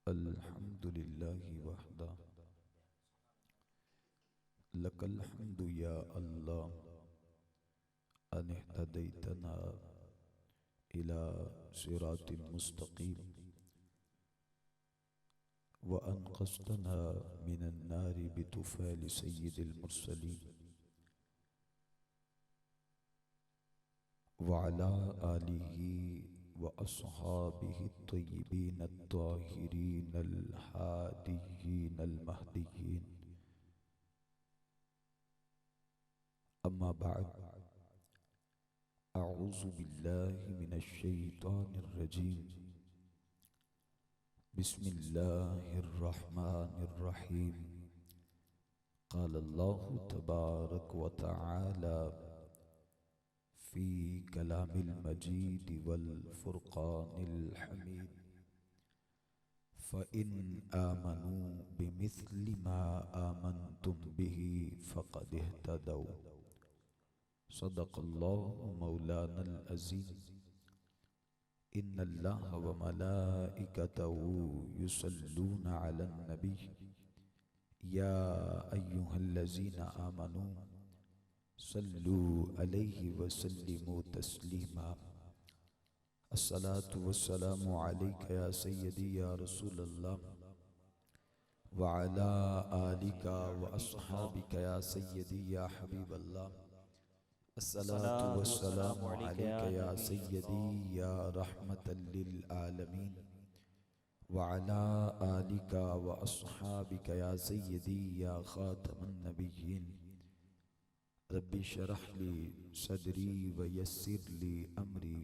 अल्हम्दुलिल्लाहि वहदा लकल हम्दु या अल्लाह अनहतदैतना इला सिरातिल मुस्तकीम व अनक़ज़तना मिनन नारि बितुफ़ैल सय्यिदिल मुरसलीन व अला आलिहि व अस्हाबिहि त्वय्यिबीन अत्ताहिरीन अल हादियीन अल महदियीन। अम्मा बअद, अऊज़ु बिल्लाहि मिनश शैतानिर रजीम। बिस्मिल्लाहिर रहमानिर रहीम। क़ाल अल्लाहु तबारक व तआला फ़ी कलामिल मजीद वल फ़ुरक़ानिल हमीद फ़इन आमनू बिमिस्लि मा आमनतुम बिही फ़क़द इह्तदौ। सदक़ल्लाहु मौलानल अज़ीम। इन्नल्लाह व मलाइकतहू युसल्लूना अलन नबी या अय्युहल्लज़ीना आमनू सल्लू अलैहि व सल्लिमू तस्लीमा। अस्सलातु वस्सलामु अलैका या सय्यदी या रसूलल्लाह व अला आलिका व अस्हाबिका या सय्यदी या हबीबल्लाह। अस्सलातु वस्सलामु अलैका या सय्यदी या रहमतल लिल आलमीन व अला आलिका व अस्हाबिका या सय्यदी या खातमन नबिय्यीन। रब्बि शरह ली सदरी व यस्सिर ली अमरी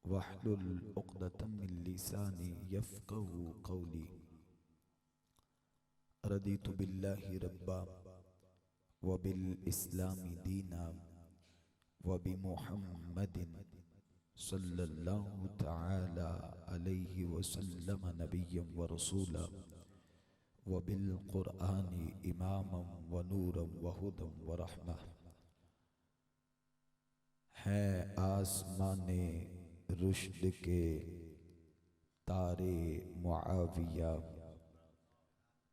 वहलुल उक़दतम मिन लिसानी यफ़क़हू क़ौली। रदीतु बिल्लाहि रब्बा व बिल इस्लामी दीना व बि मुहम्मदिन सल्लल्लाहु तआला अलैहि वसल्लम नबिय्यन व रसूला व बिल क़ुरआनी इमामम व नूरम व हुदम व रहमह। है आसमाने रुश्द के तारे मुआविया,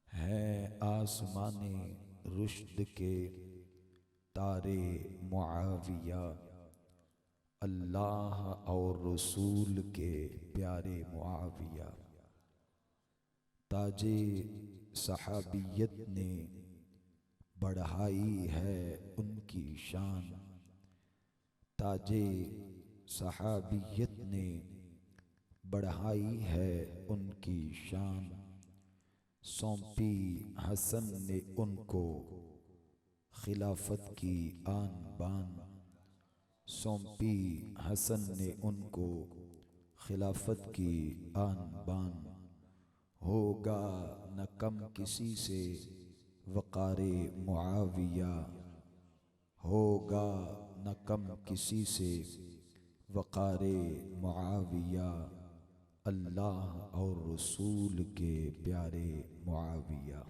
है आसमाने रुश्द के तारे मुआविया, अल्लाह और रसूल के प्यारे मुआविया। ताजे सहाबियत ने बढ़ाई है उनकी शान, ताजे सहाबियत ने बढ़ाई है उनकी शान। सौंपी हसन ने उनको खिलाफत की आन बान, सौंपी हसन ने उनको खिलाफत की आन बान। होगा न कम किसी से वक़ारे मुआविया, होगा न कम किसी से वक़ारे मुआविया, अल्लाह और रसूल के प्यारे मुआविया।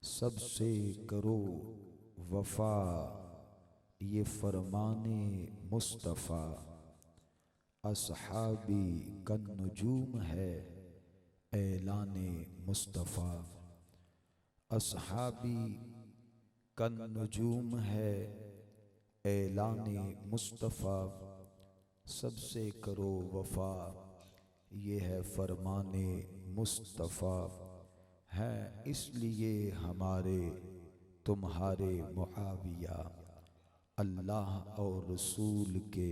सबसे करो वफ़ा ये फरमाने मुस्तफ़ा, अस्हाबी कन नुजूम है ऐलाने मुस्तफ़ा। अस्हाबी कन नुजूम है ऐलाने मुस्तफ़ा। सबसे करो वफ़ा ये है फरमाने मुस्तफ़ा। है इसलिए हमारे तुम्हारे मुआविया, अल्लाह और रसूल के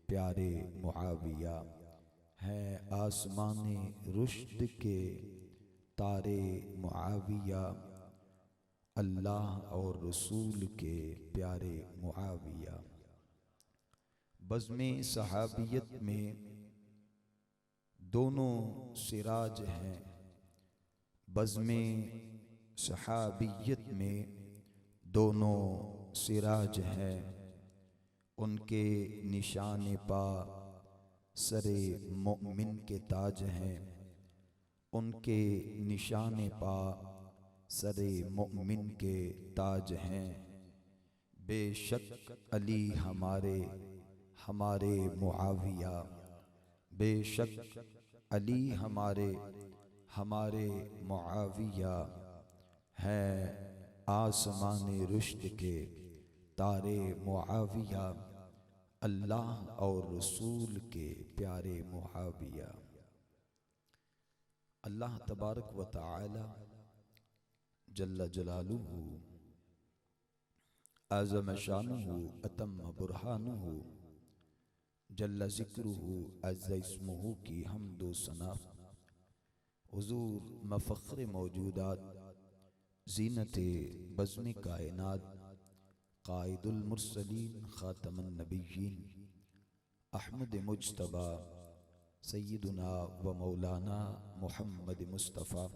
प्यारे मुआविया। है आसमाने रुश्द के तारे मुआविया, अल्लाह और रसूल के प्यारे मुआविया। बज़्मे सहाबियत में दोनों सिराज हैं, बज़्मे सहाबियत में दोनों सिराज हैं। उनके निशाने पा सरे मोमिन के ताज हैं, उनके निशाने पा सरे मोमिन के ताज हैं। बेशक अली हमारे हमारे मुआविया, बेशक अली हमारे हमारे मुआविया हैं आसमाने रुश्द के तारे मुआविया, अल्लाह और रसूल के प्यारे मुआविया। अल्लाह तबारक व तआला जल्ल जलालुहु आज़म शानुहु अतम्म बुरहानुहु जल्ल ज़िक्रुहु अज़्ज़ इस्मुहु की हम्दो सना हुज़ूर मफ़ख़्र मौजूदात ज़ीनते बज़्म कायनात क़ाइदुल मुरसलीन ख़ातमुन नबिय्यीन अहमद मुज्तबा सय्यदुना व मौलाना मुहम्मद मुस्तफ़ा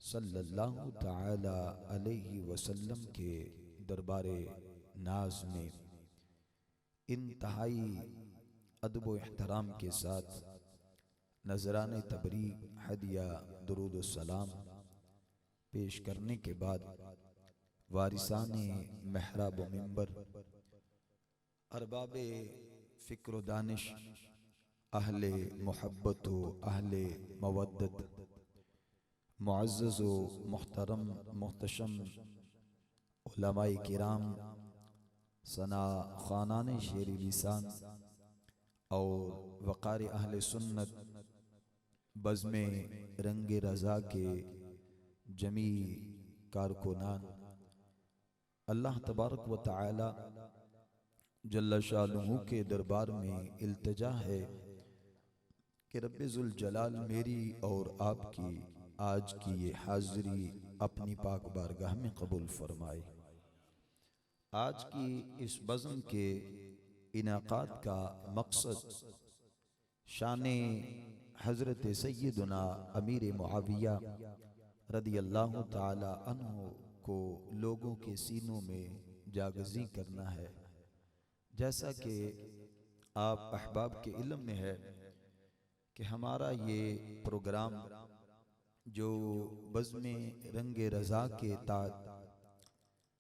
सल्लल्लाहु तआला अलैहि वसल्लम के दरबारे नाज में इंतहाई अदब व एहतराम के साथ नजराने तबरीक हदिया दुरूद व सलाम पेश करने के बाद वारिसाने महराब व मिंबर अरबाबे फ़िक्र व दानिश अहले मोहब्बत व अहले मवद्दत मुअज़्ज़ज़ व मुहतरम मुहतशम उलमाए किराम सना ख़ानाने शेरी लिसान और वक़ार अहले सुन्नत बज़्मे रंगे रज़ा के जमी कारकुनान, अल्लाह तबारक व तआला जल्ल शानुहु के दरबार में इल्तिजा है कि रब्बे ज़ुल जलाल मेरी और आपकी आज की ये हाज़िरी अपनी पाक बारगाह में कबूल फरमाए। आज की इस बज़्म के इनाक़ात का मकसद शाने हज़रत सय्यदुना अमीर मुआविया रदियल्लाहु ताला अन्हु को लोगों के सीनों में जागज़ी करना है। जैसा कि आप अहबाब के इल्म में है कि हमारा ये प्रोग्राम जो बज़्मे रंगे रज़ा के ताज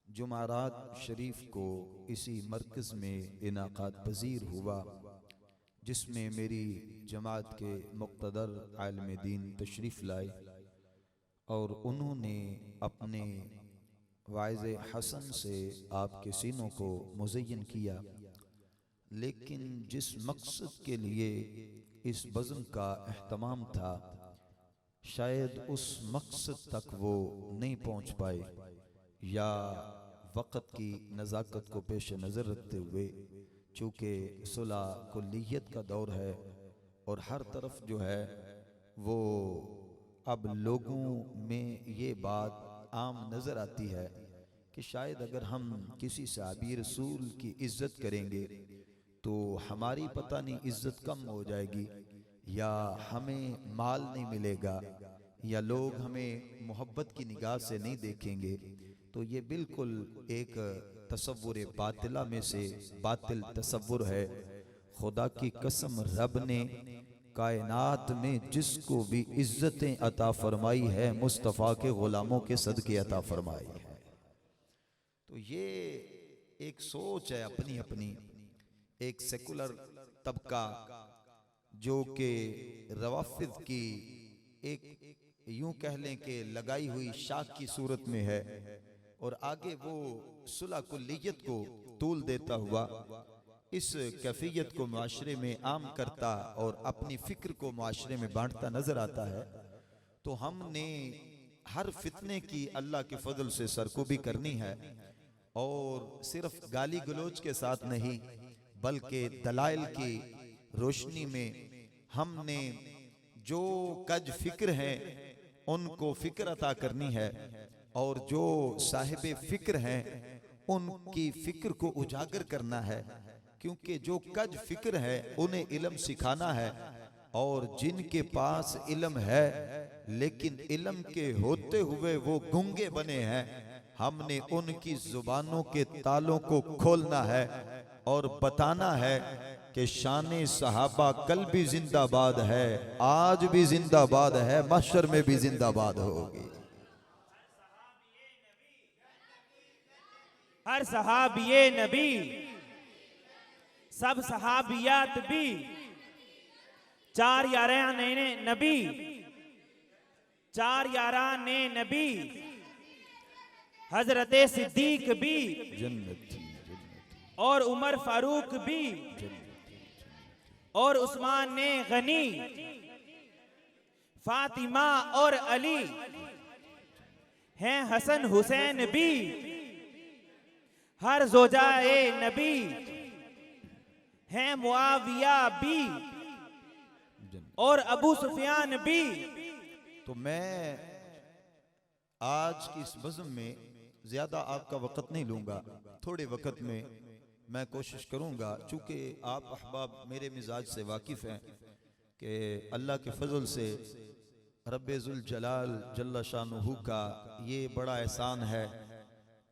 जुमारात शरीफ को इसी मरकज़ में इनाक़ात पज़ीर हुआ, जिसमें मेरी जमात के मुक़्तदर आलिम दीन तशरीफ़ लाए और उन्होंने अपने वाइज़े हसन से आपके सीनों को मुज़य्यन किया। लेकिन जिस मकसद के लिए इस बज़्म का एहतमाम था, शायद उस मकसद तक वो नहीं पहुँच पाए, या वक़्त की नज़ाकत को पेश नज़र रखते हुए, चूँकि सुलह कुल्लियत का दौर है और हर तरफ जो है वो अब लोगों में ये बात आम नज़र आती है कि शायद अगर हम किसी सहाबी रसूल की इज़्ज़त करेंगे तो हमारी पता नहीं इज़्ज़त कम हो जाएगी, या हमें माल नहीं मिलेगा, या लोग हमें मोहब्बत की निगाह से नहीं देखेंगे। तो ये बिल्कुल एक तसव्वुर बातिला में से बातिल तसव्वुर है। खुदा की कसम, रब ने कायनात में जिसको भी इज्जतें अता फरमाई है, मुस्तफ़ा के गुलामों के सदके अता फरमाई है। तो ये एक सोच है अपनी अपनी, एक सेकुलर तबका जो कि रवाफिद की एक यूं कह लें कि लगाई हुई शाख की सूरत में है, और आगे वो सुलह कुल्लियत को तूल देता हुआ इस कैफियत को मुआशरे में आम करता और अपनी फिक्र को मुआशरे में बांटता नजर आता है। तो हमने हर फितने की अल्लाह के फजल से सरकूबी करनी है, और सिर्फ गाली गलोच के साथ नहीं बल्कि दलाइल की रोशनी में हमने जो कज फिक्र हैं उनको फिक्र अता करनी है, और जो साहिब फिक्र हैं उनकी फिक्र को उजागर करना है, क्योंकि जो कज फिक्र है उन्हें इल्म सिखाना है, और जिनके पास इल्म है लेकिन इल्म के होते हुए वो गूंगे बने हैं, हमने उनकी जुबानों के तालों को खोलना है और बताना है कि शाने सहाबा कल भी जिंदाबाद है, आज भी जिंदाबाद है, महशर में भी जिंदाबाद होगी। हर सहाबिये नबी, सब सहाबियात भी, चार याराने नबी, चार यारान नबी, हजरत सिद्दीक भी जन्नती और उमर फारूक भी और उस्मान ने गनी, फातिमा और अली हैं, हसन हुसैन भी, हर जोजाए नबी हैं, मुआविया भी और अबू सुफियान भी। तो मैं आज की इस बज़्म में ज़्यादा आपका वक़्त नहीं लूँगा, थोड़े वक़्त में मैं कोशिश करूँगा, चूँकि आप अहबाब मेरे मिजाज से वाकिफ़ हैं कि अल्लाह के फ़ज़ल से रब्बे ज़ुल जलाल जल्ला शानुहु का ये बड़ा एहसान है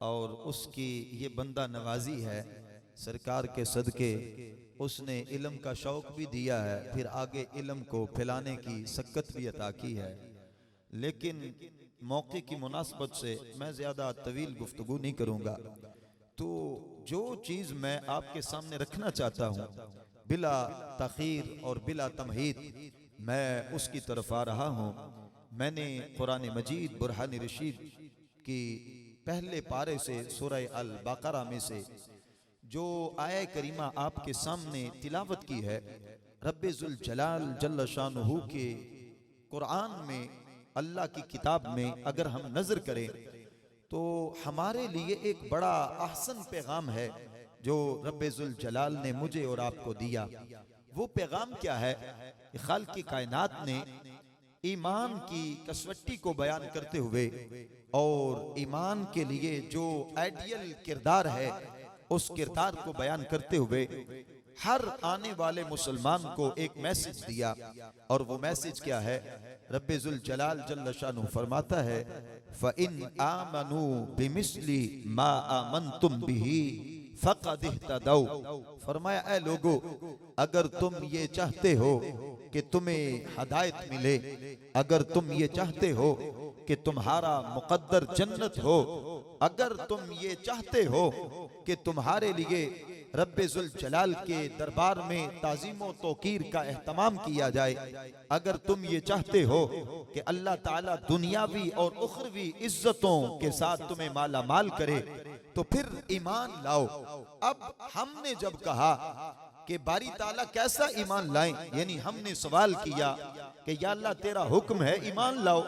और उसकी ये बंदा नवाजी है। सरकार के सदके उसने इल्म का शौक़ भी दिया है, फिर आगे इल्म को फैलाने की सक्कत भी अता की है। लेकिन मौके की मुनासबत से मैं ज़्यादा तवील गुफ्तगू नहीं करूँगा। तो जो चीज़ मैं आपके सामने रखना चाहता हूँ बिला तख़ीर और बिला तमहीद मैं उसकी तरफ आ रहा हूँ। मैंने कुरान मजीद बुरहान रशीद की पहले पारे से सूरह अल बकरा में से जो आया करीमा आपके सामने तिलावत की है, रब्बे ज़ुल जलाल जल्ल शानुहु के कुरान में, अल्लाह की किताब में अगर हम नज़र करें तो हमारे लिए एक बड़ा अहसन पैगाम है जो रब्बे ज़ुल जलाल ने मुझे और आपको दिया। वो पैगाम क्या है? खालिक़ की कायनात ने ईमान की कसवट्टी को बयान करते हुए और ईमान के लिए जो आइडियल किरदार है उस किरदार को बयान करते हुए हर आने वाले मुसलमान को एक मैसेज दिया। और वो मैसेज क्या है? रब्बे ज़ुल जलाल जल्ल शानुहु फरमाता है, फ़इन आमनू बिमिस्ली मा आमनतुम बिही फ़क़द इह्तदौ। फरमाया, ऐ लोगो, अगर तुम ये चाहते हो कि तुम्हें हदायत मिले, अगर तुम ये चाहते हो कि तुम्हारा मुक़द्दर जन्नत हो, अगर तुम ये चाहते हो कि तुम्हारे लिए रब्बे ज़ुल जलाल के दरबार में ताज़ीम व तौक़ीर का एहतमाम किया जाए, अगर तुम ये चाहते हो कि अल्लाह ताला दुनियावी और उखरवी इज्जतों के साथ तुम्हें माला माल करे, तो फिर ईमान लाओ। अब हमने जब कहा कि बारी ताला कैसा ईमान लाएं, यानी हमने सवाल किया कि या अल्लाह तेरा हुक्म है ईमान लाओ,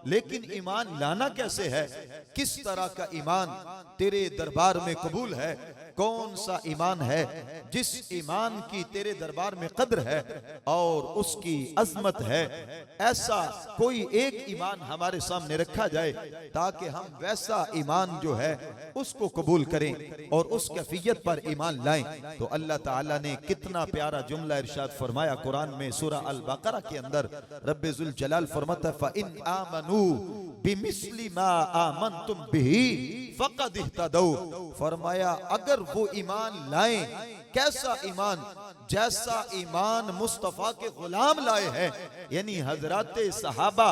लेकिन ईमान लाना कैसे है? किस तरह का ईमान तेरे दरबार में कबूल है? कौन सा ईमान है जिस ईमान की तेरे दरबार में कद्र है और उसकी अजमत है? ऐसा कोई एक ईमान हमारे सामने रखा जाए ताकि हम वैसा ईमान जो है उसको कबूल करें और उस कैफियत पर ईमान लाएं। तो अल्लाह ताला ने कितना प्यारा जुमला इरशाद फरमाया कुरान में सूरह अल बकरा के अंदर। रब्बे ज़ुल जलाल फरमाता है, फ़इन आमनू बिमिस्ली मा आमनतुम बिही फ़क़द इह्तदौ। फरमाया, अगर वो ईमान लाएं, कैसा ईमान? जैसा ईमान मुस्तफा के गुलाम लाए हैं, यानी हजराते सहाबा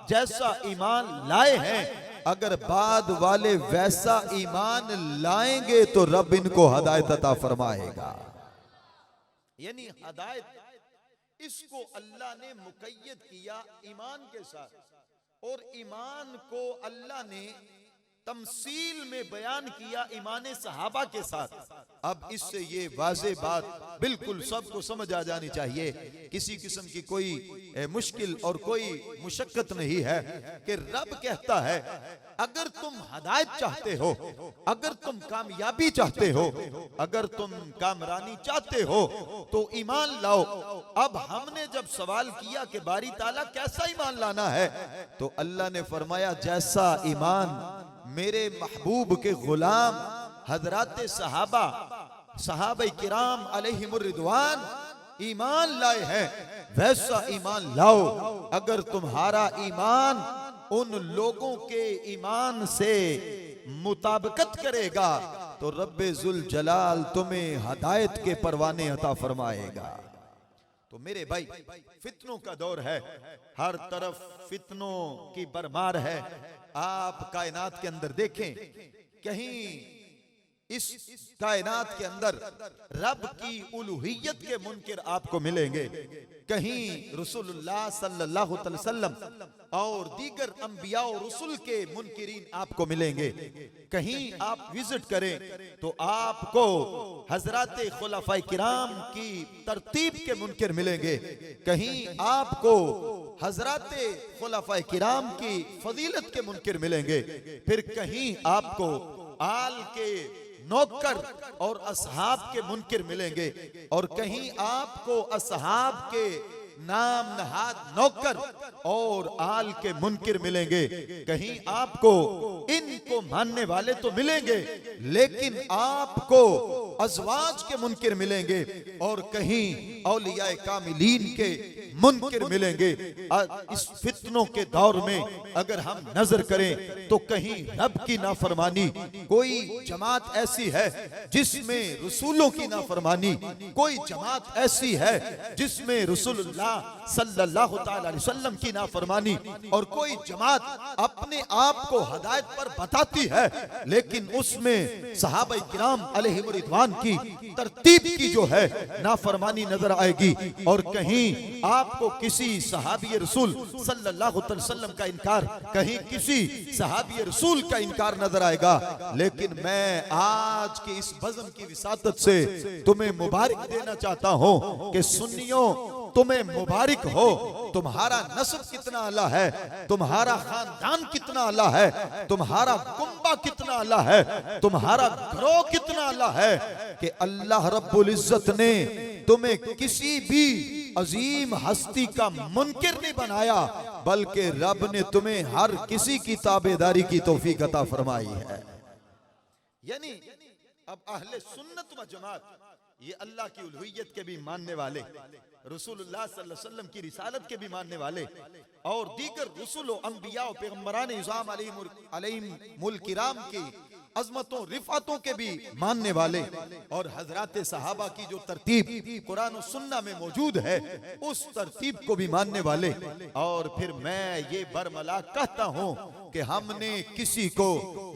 जैसा ईमान लाए हैं, अगर बाद वाले वैसा ईमान लाएंगे तो रब इनको हदायत अता फरमाएगा। यानी हदायत, इसको अल्लाह ने मुक़य्यद किया ईमान के साथ, और ईमान को अल्लाह ने तमसील में बयान किया ईमान सहाबा के साथ। अब इससे ये वाज़े बात बिल्कुल सबको समझ आ जानी चाहिए, किसी किस्म की कोई मुश्किल और कोई मुशक्कत नहीं है कि रब कहता है अगर तुम हदायत चाहते हो, अगर तुम कामयाबी चाहते हो, अगर तुम कामरानी चाहते हो तो ईमान लाओ। अब हमने जब सवाल किया कि बारी ताला कैसा ईमान लाना है, तो अल्लाह ने फरमाया जैसा ईमान मेरे महबूब के गुलाम हजराते सहाबा सहाबा किराम अलैहिमुर रिदवान ईमान लाए हैं, वैसा ईमान लाओ। अगर तुम्हारा ईमान उन लोगों के ईमान से मुताबिकत करेगा तो रब्बे ज़ुल जलाल तुम्हें हदायत के परवाने अता फरमाएगा। तो मेरे भाई, फितनों का दौर है, हर तरफ फितनों की बरमार है। आप कायनात के अंदर देखें, कहीं इस कायनात के अंदर रब की उलूहियत के मुनकिर आपको मिलेंगे। कहीं रसूलुल्लाह सल्लल्लाहु अलैहि वसल्लम और दीगर अंबिया और रसूल के मुनकिरीन आपको मिलेंगे। कहीं आप विजिट करें तो आपको हजरत खुलाफाए किराम की तरतीब के मुनकिर मिलेंगे। कहीं आपको हजरत खुलाफाए किराम की फजीलत के मुनकिर मिलेंगे। फिर कहीं आपको आल के नौकर और असहाब के मुनकिर मिलेंगे, और कहीं आपको असहाब के नाम नहाद नौकर और आल के मुनकिर मिलेंगे। कहीं आपको इनको मानने वाले तो मिलेंगे, लेकिन आपको अज़वाज के मुनकिर मिलेंगे, और कहीं औलियाए कामिलीन के मुनकिर मिलेंगे। इस फितनों के दौर में अगर हम नजर करें तो कहीं रब की नाफरमानी, कोई जमात ऐसी है जिसमें रसूलों की नाफरमानी, कोई जमात ऐसी है जिसमें रसूलुल्लाह सल्लल्लाहु अलैहि वसल्लम की नाफरमानी, और कोई जमात अपने आप को हिदायत पर बताती है लेकिन उसमें सहाबा किराम अलैहिम रिदवान की तरतीब की जो है नाफरमानी नजर आएगी। और कहीं आपको किसी सहाबी रसूल सल्लल्लाहु अलैहि वसल्लम का इनकार, कहीं किसी सहाबी रसूल का इनकार नजर आएगा। लेकिन मैं आज की इस बज़म की विसातत से तुम्हें मुबारक देना चाहता हूं कि सुन्नियों, तुम्हें मुबारक हो। तुम्हारा नस्ब कितना आला है, तुम्हारा खानदान कितना आला है, तुम्हारा कुंबा कितना आला है, तुम्हारा ग्रोह कितना आला है कि अल्लाह रब्बुल इज्जत ने तुम्हें किसी भी अजीम हस्ती का मुनकिर नहीं बनाया, बल्कि रब ने तुम्हें हर किसी की ताबेदारी की तौफीक अता फरमाई है। यानी अब अहले सुन्नत व जमात ये अल्लाह की उलूहियत के भी मानने वाले, रसूलुल्लाह सल्लल्लाहु अलैहि वसल्लम की रिसालत के भी मानने वाले, और दीगर रसूल व अंबिया और पैगंबरान इज़ाम अलैहिमुल किराम की अज़मतों रिफ़ातों के भी मानने वाले, और हजरात सहाबा की जो तरतीब कुरान और सुन्ना में मौजूद है उस तरतीब को भी मानने वाले। और फिर मैं ये बरमला कहता हूँ कि हमने किसी को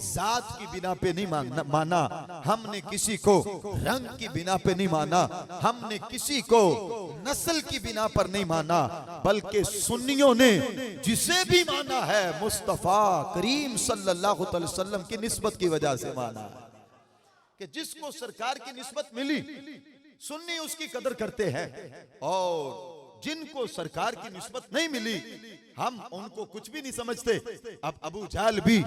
जात की बिना पे नहीं माना, हमने किसी को रंग की बिना पे नहीं माना, हमने किसी को नस्ल की बिना पर नहीं माना, बल्कि सुन्नियों ने जिसे भी माना है मुस्तफा करीम सल्लल्लाहु अलैहि वसल्लम की निस्बत की वजह से माना है। कि जिसको सरकार की निस्बत मिली सुन्नी उसकी कदर करते हैं, और जिनको सरकार की निस्बत नहीं मिली हम उनको कुछ भी नहीं समझते। अब अबू जहल भी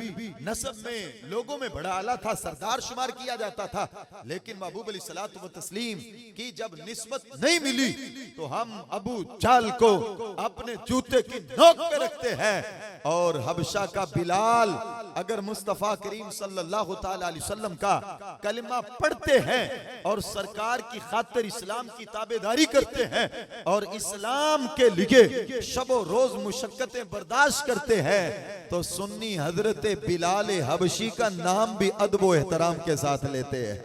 नस्ब में लोगों में बड़ा आला था, सरदार शुमार किया जाता था, लेकिन महबूब अलैहिस्सलातु व तस्लीम की जब निस्बत नहीं मिली तो हम अबू जहल को अपने जूते की नोक पे रखते हैं। और हबशा का बिलाल अगर मुस्तफा करीम सल्लल्लाहु ताला अलैहि वसल्लम का कलिमा पढ़ते हैं और सरकार की खातिर इस्लाम की ताबेदारी करते हैं और इस्लाम के लिए शबो रोज मुशक्कतें बर्दाश्त करते हैं, तो सुन्नी हजरत बिलाल हबशी का नाम भी अदब व एहतराम के साथ लेते हैं।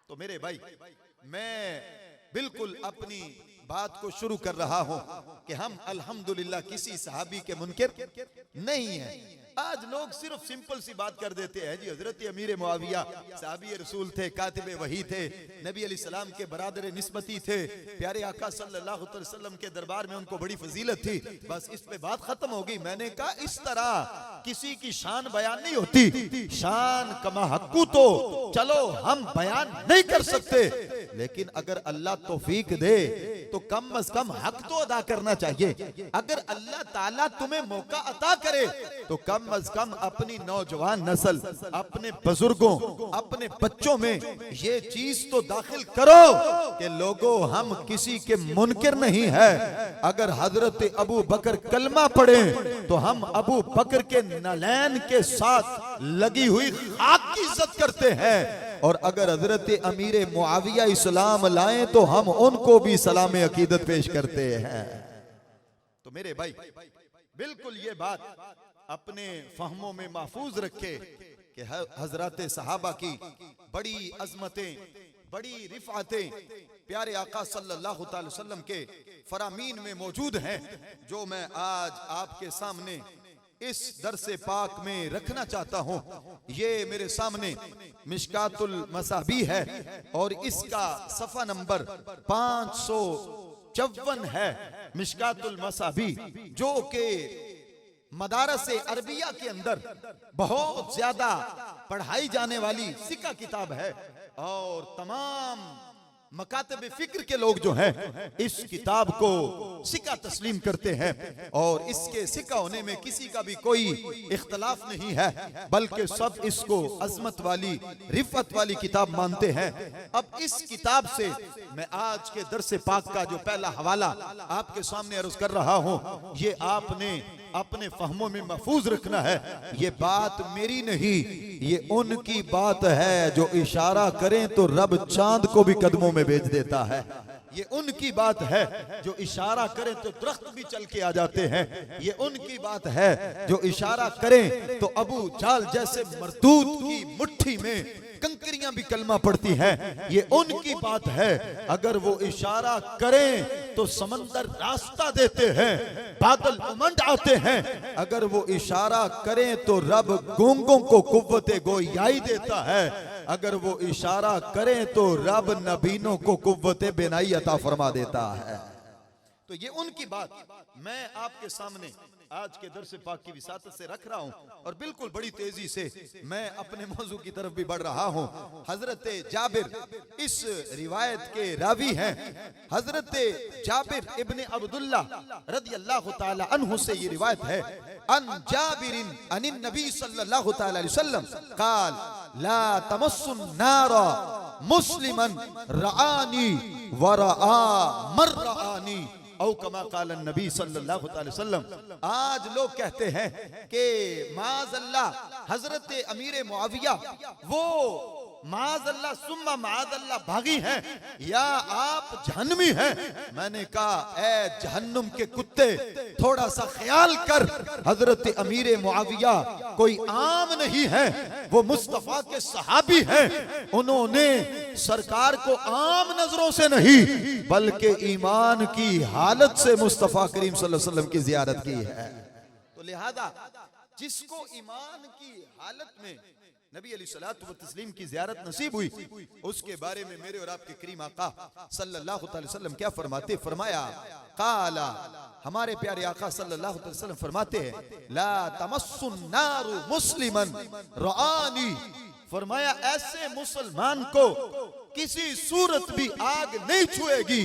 तो मेरे भाई, मैं बिल्कुल अपनी बात को शुरू कर रहा हूं कि हम अल्हम्दुलिल्लाह किसी सहाबी के मुनकिर नहीं है। आज लोग सिर्फ सिंपल सी बात कर देते हैं, जी हजरत अमीर मुआविया साहबी रसूल थे, कातिबे वही थे, नबी अलैहि सलाम के बरादर निस्बती थे, प्यारे आका सल्लल्लाहु अलैहि वसल्लम के दरबार में उनको बड़ी फजीलत थी, बस इस पे बात खत्म होगी। मैंने कहा इस तरह किसी की शान बयान नहीं होती। शान कमा हक्कू तो चलो हम बयान नहीं कर सकते, लेकिन अगर अल्लाह तौफीक दे तो कम अज कम हक तो अदा करना चाहिए। अगर अल्लाह ताला तुम्हें मौका अता करे तो कम अज कम अपनी नौजवान नस्ल, अपने बुजुर्गों, अपने बच्चों में ये चीज तो दाखिल करो कि लोगों हम किसी के मुनकिर नहीं है। अगर हजरत अबू बकर कलमा पढ़े तो हम अबू बकर के नलैन के साथ लगी हुई खाक की इज्जत करते हैं, और अगर हजरत अमीर मुआविया इस्लाम लाएं तो हम उनको भी सलाम अकीदत पेश करते हैं। तो मेरे भाई बिल्कुल ये बात अपने फहमों में महफूज रखे कि हजरत सहाबा की बड़ी अजमतें, बड़ी रिफातें प्यारे आका सल्लल्लाहु अलैहि वसल्लम के फरामीन में मौजूद हैं, जो मैं आज आपके सामने इस दरसे पाक में रखना चाहता हूं। ये मेरे सामने मिशकातुल मसाबी है और इसका सफ़ा नंबर 554 है। मिशकातुल मसाबी जो कि मदारसे अरबिया के अंदर बहुत ज्यादा पढ़ाई जाने वाली सिक्का किताब है और तमाम मकातब फिक्र के लोग जो हैं इस किताब को सिक्का तस्लीम करते हैं और इसके सिक्का होने में किसी का भी कोई इख्तलाफ नहीं है, बल्कि सब इसको अजमत वाली रिफत वाली किताब मानते हैं। अब इस किताब से मैं आज के दरसे पाक का जो पहला हवाला आपके सामने अर्ज कर रहा हूं, ये आपने अपने फहमों में महफूज रखना है। ये बात मेरी नहीं, ये उनकी बात है जो इशारा करें तो रब चांद को भी कदमों में भेज देता है। ये उनकी बात है जो इशारा करें तो दरख्त भी चल के आ जाते हैं। ये उनकी बात है जो इशारा करें तो अबू जाल जैसे मरदूद की मुट्ठी में कंकरियां भी कलमा पड़ती हैं। ये उनकी बात है, अगर वो इशारा करें तो समंदर रास्ता देते हैं, बादल उमंड आते हैं। अगर वो इशारा करें तो रब गूंगों को कुव्वते गोयाई देता है। अगर वो इशारा करें तो रब नबीनों को कुव्वते बेनाई अता फरमा देता है। तो ये उनकी बात मैं आपके सामने आज के दरसे पाक की विसातत से रख रहा हूं और बिल्कुल बड़ी तेजी से मैं अपने मौजू की तरफ भी बढ़ रहा हूं। हजरत जाबिर इस रिवायत के रावी हैं। हजरत जाबिर इब्ने अब्दुल्ला रदियल्लाहु ताला अन्हु से ये रिवायत है, अन जाबिरिन अनिन नबी सल्लल्लाहु ताला अलैहि वसल्लम काल ला तमस्सुन नारा मुस्लिमन रआनी व रआ मर रआनी औ कमा काल नबी सल्लल्लाहु अलैहि वसल्लम। आज लोग कहते हैं कि माज़अल्लाह हजरत अमीर मुआविया वो माज़अल्लाह सुम्मा माज़अल्लाह भागी हैं या आप जहन्नमी हैं। मैंने कहा ए जहन्नुम के कुत्ते, थोड़ा सा ख्याल कर, हजरत अमीर मुआविया कोई आम नहीं है, वो मुस्तफा के सहाबी हैं। उन्होंने सरकार को आम नजरों से नहीं बल्कि ईमान की हालत से मुस्तफा करीम सल्लल्लाहु अलैहि वसल्लम की जियारत की है। तो लिहाजा जिसको ईमान की हालत में नबी अलैहिस्सलातु व तस्लीम की ज़ियारत नसीब हुई, उसके बारे में मेरे और आपके करीम आका सल्लल्लाहु अलैहि वसल्लम क्या फरमाते, फरमाया काला, हमारे प्यारे आका सल्लल्लाहु अलैहि वसल्लम फरमाते हैं ला तमस्सुन नारु मुस्लिमन रआनी, फरमाया ऐसे मुसलमान को किसी सूरत भी आग नहीं छुएगी।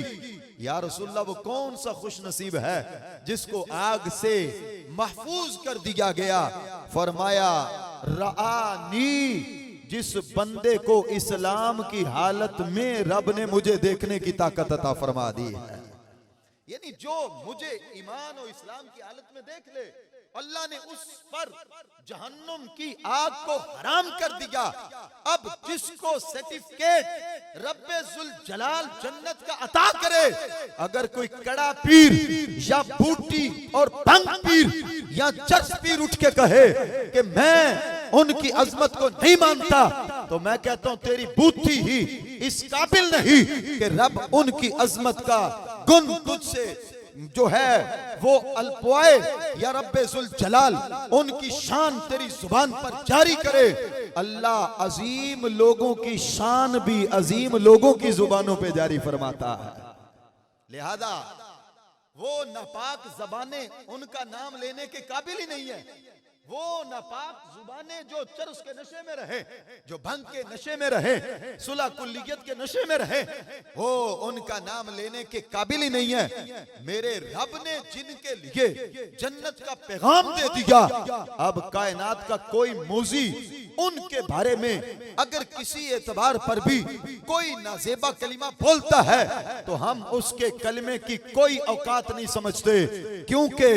या रसूलल्लाह वो कौन सा खुश नसीब है जिसको आग से महफूज कर दिया गया। फरमाया रआनी, जिस बंदे को इस्लाम की हालत में रब ने मुझे देखने की ताकत अता फरमा दी है। यानी जो मुझे ईमान और इस्लाम की हालत में देख ले, अल्लाह ने उस पर जहन्नुम की आग को हराम कर दिया। अब जिसको सर्टिफिकेट रब्बे जुल जलाल जन्नत का अता करे, अगर कोई कड़ा पीर या बूटी और भंग पीर या चर्च पीर उठ के कहे कि मैं उनकी अजमत को नहीं मानता, तो मैं कहता हूं तेरी बूटी ही इस काबिल नहीं कि रब उनकी अजमत का गुण तुझसे जो है वो अल्पवाए या रब्बे जुल जलाल उनकी शान तेरी जुबान पर जारी करे। अल्लाह अजीम लोगों की शान भी अजीम लोगों की जुबानों पे जारी फरमाता है। लिहाजा वो नापाक जबाने उनका नाम लेने के काबिल ही नहीं है। वो नापाक जुबाने जो चरस के नशे में रहे, जो भंग के नशे में रहे, सुलह कुल्लियत के नशे में रहे, वो उनका नाम लेने के काबिल ही नहीं है। मेरे रब ने जिनके लिए जन्नत का पैगाम दे दिया, अब कायनात का कोई मौजी उनके बारे में अगर किसी एतबार पर भी कोई नाजेबा कलिमा बोलता है तो हम उसके कलमे की कोई औकात नहीं समझते, क्योंकि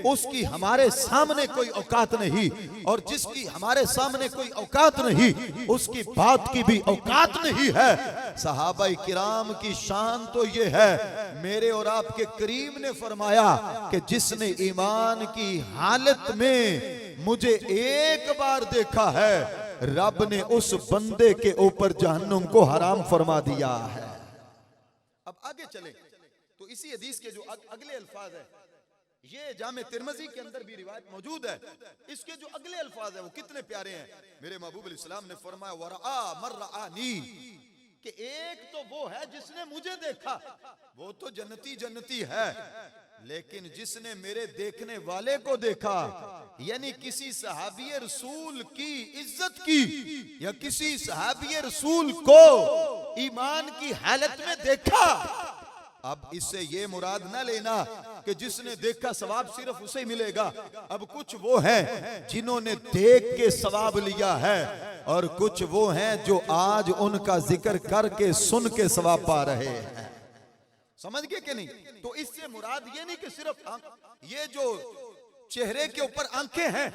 उसकी हमारे सामने कोई औकात नहीं, और जिसकी हमारे सामने कोई औकात नहीं उसकी बात की भी औकात नहीं है। सहाबाई किराम की शान तो ये है, मेरे और आपके करीम ने फरमाया कि जिसने ईमान की हालत में मुझे एक बार देखा है, रब ने उस बंदे के ऊपर जहन्नुम को हराम फरमा दिया है। अब आगे चले तो इसी हदीस के जो अगले अल्फाज है, ये जामे तिरमिज़ी के अंदर भी रिवायत मौजूद है। इसके जो अगले अल्फाज है वो कितने प्यारे हैं। मेरे महबूब अलैहिस्सलाम ने फरमाया वरआ मर्रानी, कि एक तो वो है जिसने मुझे देखा, वो तो जन्नती जन्नती है, लेकिन जिसने मेरे देखने वाले को देखा, यानी किसी सहाबी रसूल की इज्जत की या किसी सहाबी रसूल को ईमान की हालत में देखा। अब इससे ये मुराद ना लेना कि जिसने देखा सवाब सिर्फ उसे मिलेगा। अब कुछ वो हैं जिन्होंने देख के सवाब लिया है और कुछ वो हैं जो आज उनका जिक्र करके सुन के सवाब पा रहे हैं। समझ गए कि नहीं? तो इससे मुराद ये नहीं कि सिर्फ ये जो चेहरे के ऊपर आंखें हैं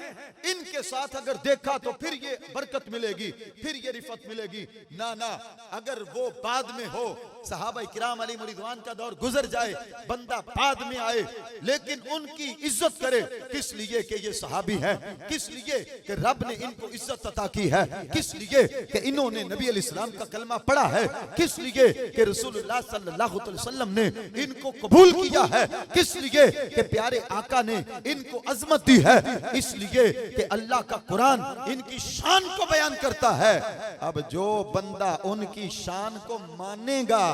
इनके साथ अगर देखा तो फिर ये बरकत मिलेगी, फिर ये रिफत मिलेगी। ना ना, अगर वो बाद में हो, सहाबा किराम अलैहिम रिज़वान का दौर गुजर जाए, बंदा बाद में आए, लेकिन उनकी इज्जत करे। किस लिए? कि ये सहाबी है। किस लिए? कि रब ने इनको इज्जत अता की है। किस लिए? कि इन्होंने नबी अलैहिस्सलाम का कलमा पढ़ा है। किस लिए? कि रसूलुल्लाह सल्लल्लाहु अलैहि वसल्लम ने इनको कबूल किया है। किस लिए? कि प्यारे आका ने इनको अजमत दी है। इसलिए कि अल्लाह का कुरान इनकी शान को बयान करता है। अब जो बंदा उनकी शान को मानेगा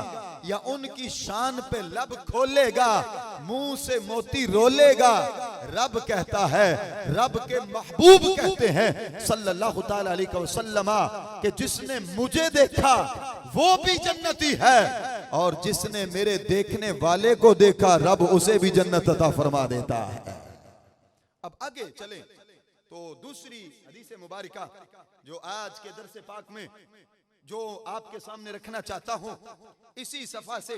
या उनकी शान पे लब खोलेगा, मुंह से मोती रोलेगा, रब कहता है, रब के महबूब कहते हैं सल्लल्लाहु ताला अलैहि वसल्लम कि जिसने मुझे देखा वो भी जन्नती है और जिसने मेरे देखने वाले को देखा रब उसे भी जन्नत अता फरमा देता है। अब आगे चलें तो दूसरी हदीस मुबारका जो आज के दरस पाक में जो आपके सामने रखना चाहता हूं, इसी सफा से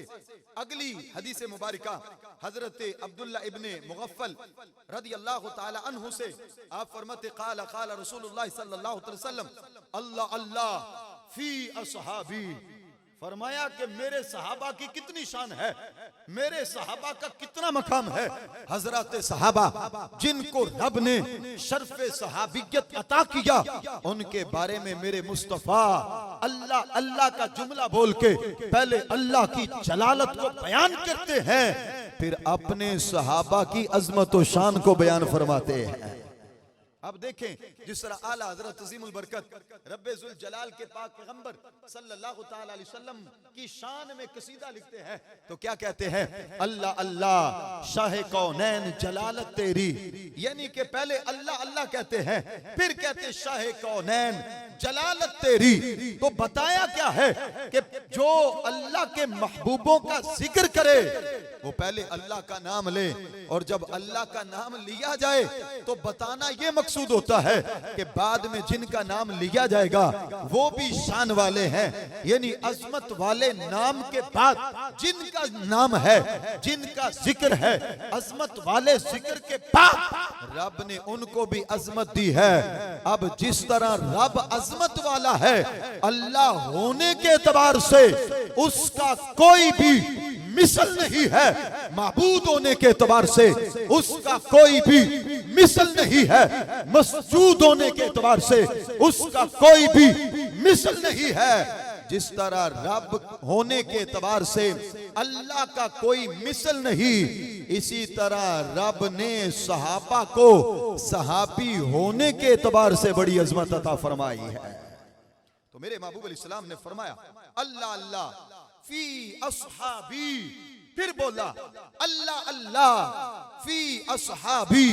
अगली हदीस मुबारका हजरत अब्दुल्ला इब्ने मुगफ्फल रदियल्लाहु ताला अन्हु से आप फरमाते क़ाल क़ाल रसूलुल्लाह सल्लल्लाहु अलैहि वसल्लम अल्लाह अल्लाह फी असहाबी, फरमाया कि मेरे सहाबा की कितनी शान है, मेरे सहाबा का कितना मकाम है। हजरत सहाबा जिनको रब ने शर्फ़े सहाबियत अता किया, उनके बारे में मेरे मुस्तफ़ा अल्लाह अल्लाह का जुमला बोल के पहले अल्लाह की जलालत को बयान करते हैं, फिर अपने सहाबा की अजमत व शान को बयान फरमाते हैं। अब देखें जिस तरह आला हजरत अज़ीमुल बरकत रब्बे जुल जलाल के पाक पैगंबर सल्लल्लाहु ताला अलैहि वसल्लम की शान में कसीदा लिखते हैं तो क्या कहते हैं? अल्लाह अल्लाह शाह कौनैन जलालत तेरी, यानी कि पहले अल्लाह अल्लाह कहते हैं, फिर कहते शाह कौनैन जलालत तेरी। तो बताया क्या है कि जो अल्लाह के महबूबों का जिक्र करे वो पहले अल्लाह का नाम ले, और जब अल्लाह का नाम लिया जाए तो बताना ये मकसूद होता है कि बाद में जिनका नाम लिया जाएगा वो भी शान वाले हैं, यानी अजमत वाले नाम के बाद जिनका नाम है, जिनका जिक्र है, अजमत वाले जिक्र के बाद रब ने उनको भी अजमत दी है। अब जिस तरह रब अजमत वाला है, अल्लाह होने के एतबार से उसका कोई भी मिसल नहीं है, माबूद होने के एतबार से उसका कोई भी मिसल नहीं है, मसजूद होने के एतबार से उसका कोई भी मिसल नहीं है। जिस तरह रब होने के एतबार से अल्लाह का कोई मिसल नहीं, इसी तरह रब ने सहाबा को सहाबी होने के एतबार से बड़ी अजमत अता फरमाई है। तो मेरे महबूब अलैहिस्सलाम ने फरमाया अल्लाह अल्लाह फी असहाबी, फिर बोला अल्लाह अल्लाह फी असहाबी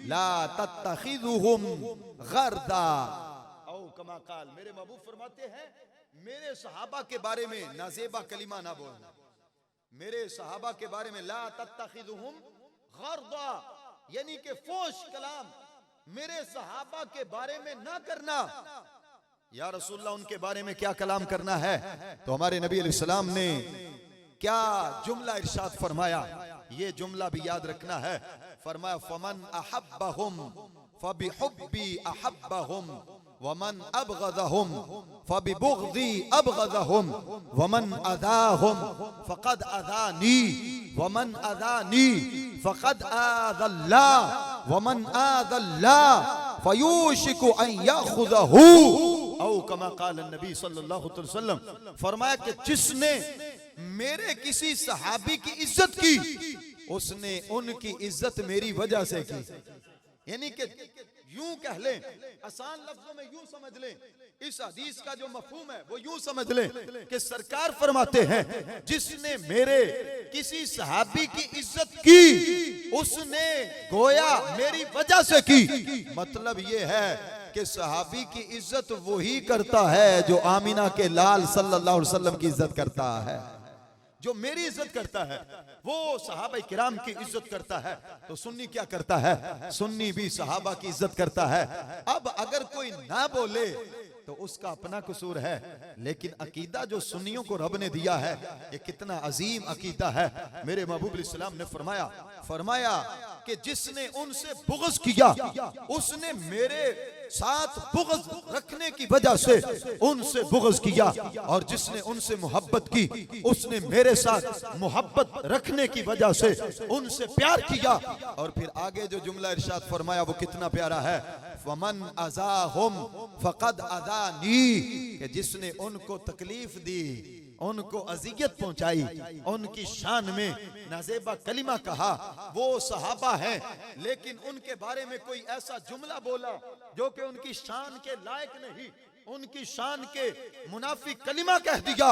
ला तत्तखिजुहुम गर्दा औ कमा काल। मेरे महबूब फरमाते हैं मेरे सहाबा के बारे में नाजेबा कलिमा ना बोलना, मेरे सहाबा के बारे में ला तत्तखिजुहुम गर्दा, यानी कि फोश कलाम मेरे सहाबा के बारे में ना करना। या रसूलल्लाह उनके बारे में क्या कलाम करना है? तो हमारे नबी अलैहिस्सलाम ने क्या जुमला इरशाद फरमाया, ये जुमला भी याद रखना है। फरमाया फमन अहब्बहुम फबिहुब्बी अहब्बहुम वमन अबगदहुम फबिबुग़दी अबगदहुम वमन अदाहुम फक़द अदानी वमन अदानी फक़द आज़ल्लाह वमन आज़ल्लाह फयूशिकु अन याख़ुज़हु औ कमा क़ाल नबी सल्लल्लाहु अलैहि वसल्लम। फरमाया कि जिसने मेरे किसी सहाबी की इज्जत की उसने उनकी इज्जत मेरी वजह से की। यानी कि यूं कह लें, आसान लफ्जों में यूं समझ लें, इस हदीस का जो मफहूम है वो यूं समझ लें कि सरकार फरमाते हैं जिसने मेरे किसी सहाबी की इज्जत की उसने गोया मेरी वजह से की। मतलब ये है कि सहाबी की इज्जत वही करता है जो आमिना के लाल सल्लल्लाहु अलैहि वसल्लम की इज्जत करता है। जो मेरी इज्जत करता है वो सहाबा किराम की इज्जत करता है। तो सुन्नी क्या करता है? सुन्नी भी सहाबा की इज्जत करता है। अब अगर कोई ना बोले तो उसका अपना कसूर है, लेकिन अकीदा जो सुन्नियों को रब ने दिया है ये कितना अजीम अकीदा है। मेरे महबूब इस्लाम ने फरमाया कि जिसने उनसे बुग़्ज़ किया उसने मेरे साथ बुग़्ज़ रखने की वजह से उनसे बुग़्ज़ किया, और जिसने उनसे मोहब्बत की उसने मेरे साथ मोहब्बत रखने की वजह से उनसे प्यार किया। और फिर आगे जो जुमला इरशाद फरमाया वो कितना प्यारा है, फमन अज़ाहुम फ़क़द अज़ानी, कि जिसने उनको तकलीफ दी, उनको अजियत पहुंचाई, उनकी शान में नाज़ेबा कलिमा कहा, वो सहाबा हैं, लेकिन उनके बारे में कोई ऐसा जुमला बोला जो कि उनकी शान के लायक नहीं, उनकी शान के मुनाफिक कलिमा कह दिया,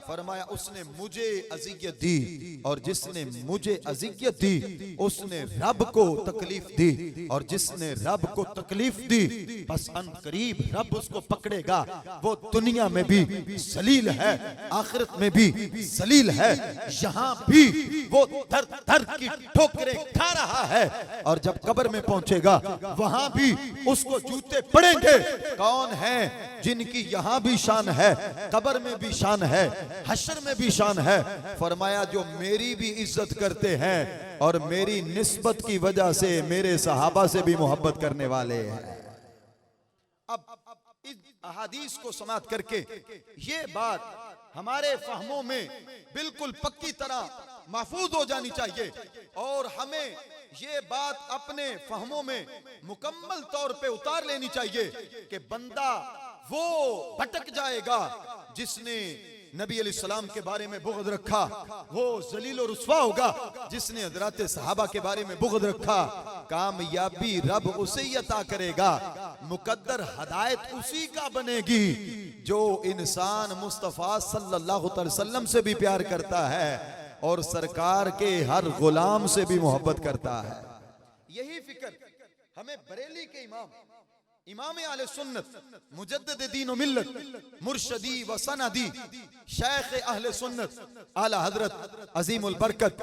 फरमाया उसने मुझे अजियत दी, और जिसने मुझे अजियत दी उसने रब को तकलीफ दी, और जिसने रब को तकलीफ दी बस अनकरीब रब उसको पकड़ेगा। वो दुनिया में भी जलील है, आखिरत में भी जलील है, यहाँ भी वो दर दर की ठोकरें खा रहा है, और जब कब्र में पहुंचेगा वहां भी उसको जूते पड़ेंगे। कौन है जिनकी यहाँ भी शान है, कब्र में भी शान है, हश्र में भी शान है? फरमाया जो मेरी भी इज्जत करते हैं और मेरी निस्बत की वजह से मेरे सहाबा से भी मोहब्बत करने वाले हैं। अब इस अहादीस को समाप्त करके ये बात हमारे फहमों में बिल्कुल पक्की तरह महफूज हो जानी चाहिए, और हमें ये बात अपने फहमों में मुकम्मल तौर पे उतार लेनी चाहिए कि बंदा वो भटक जाएगा जिसने नबी अलैहिस्सलाम के बारे में बुग़्ज़ रखा, वो जलील और रुस्वा होगा जिसने हज़रात सहाबा के बारे में बुग़्ज़ रखा। कामयाबी रब उसे ही अता करेगा, मुकद्दर हदायत उसी का बनेगी जो इंसान मुस्तफ़ा सल्लल्लाहु अलैहि वसल्लम से भी प्यार करता है और सरकार के हर गुलाम से भी मोहब्बत करता है। यही फिक्र हमें बरेली के इमाम आले सुन्नत मुजद्दिद दीन व मिल्लत मुर्शदी व सनदी शेख अहले सुन्नत आला हजरत अजीमुल बरकत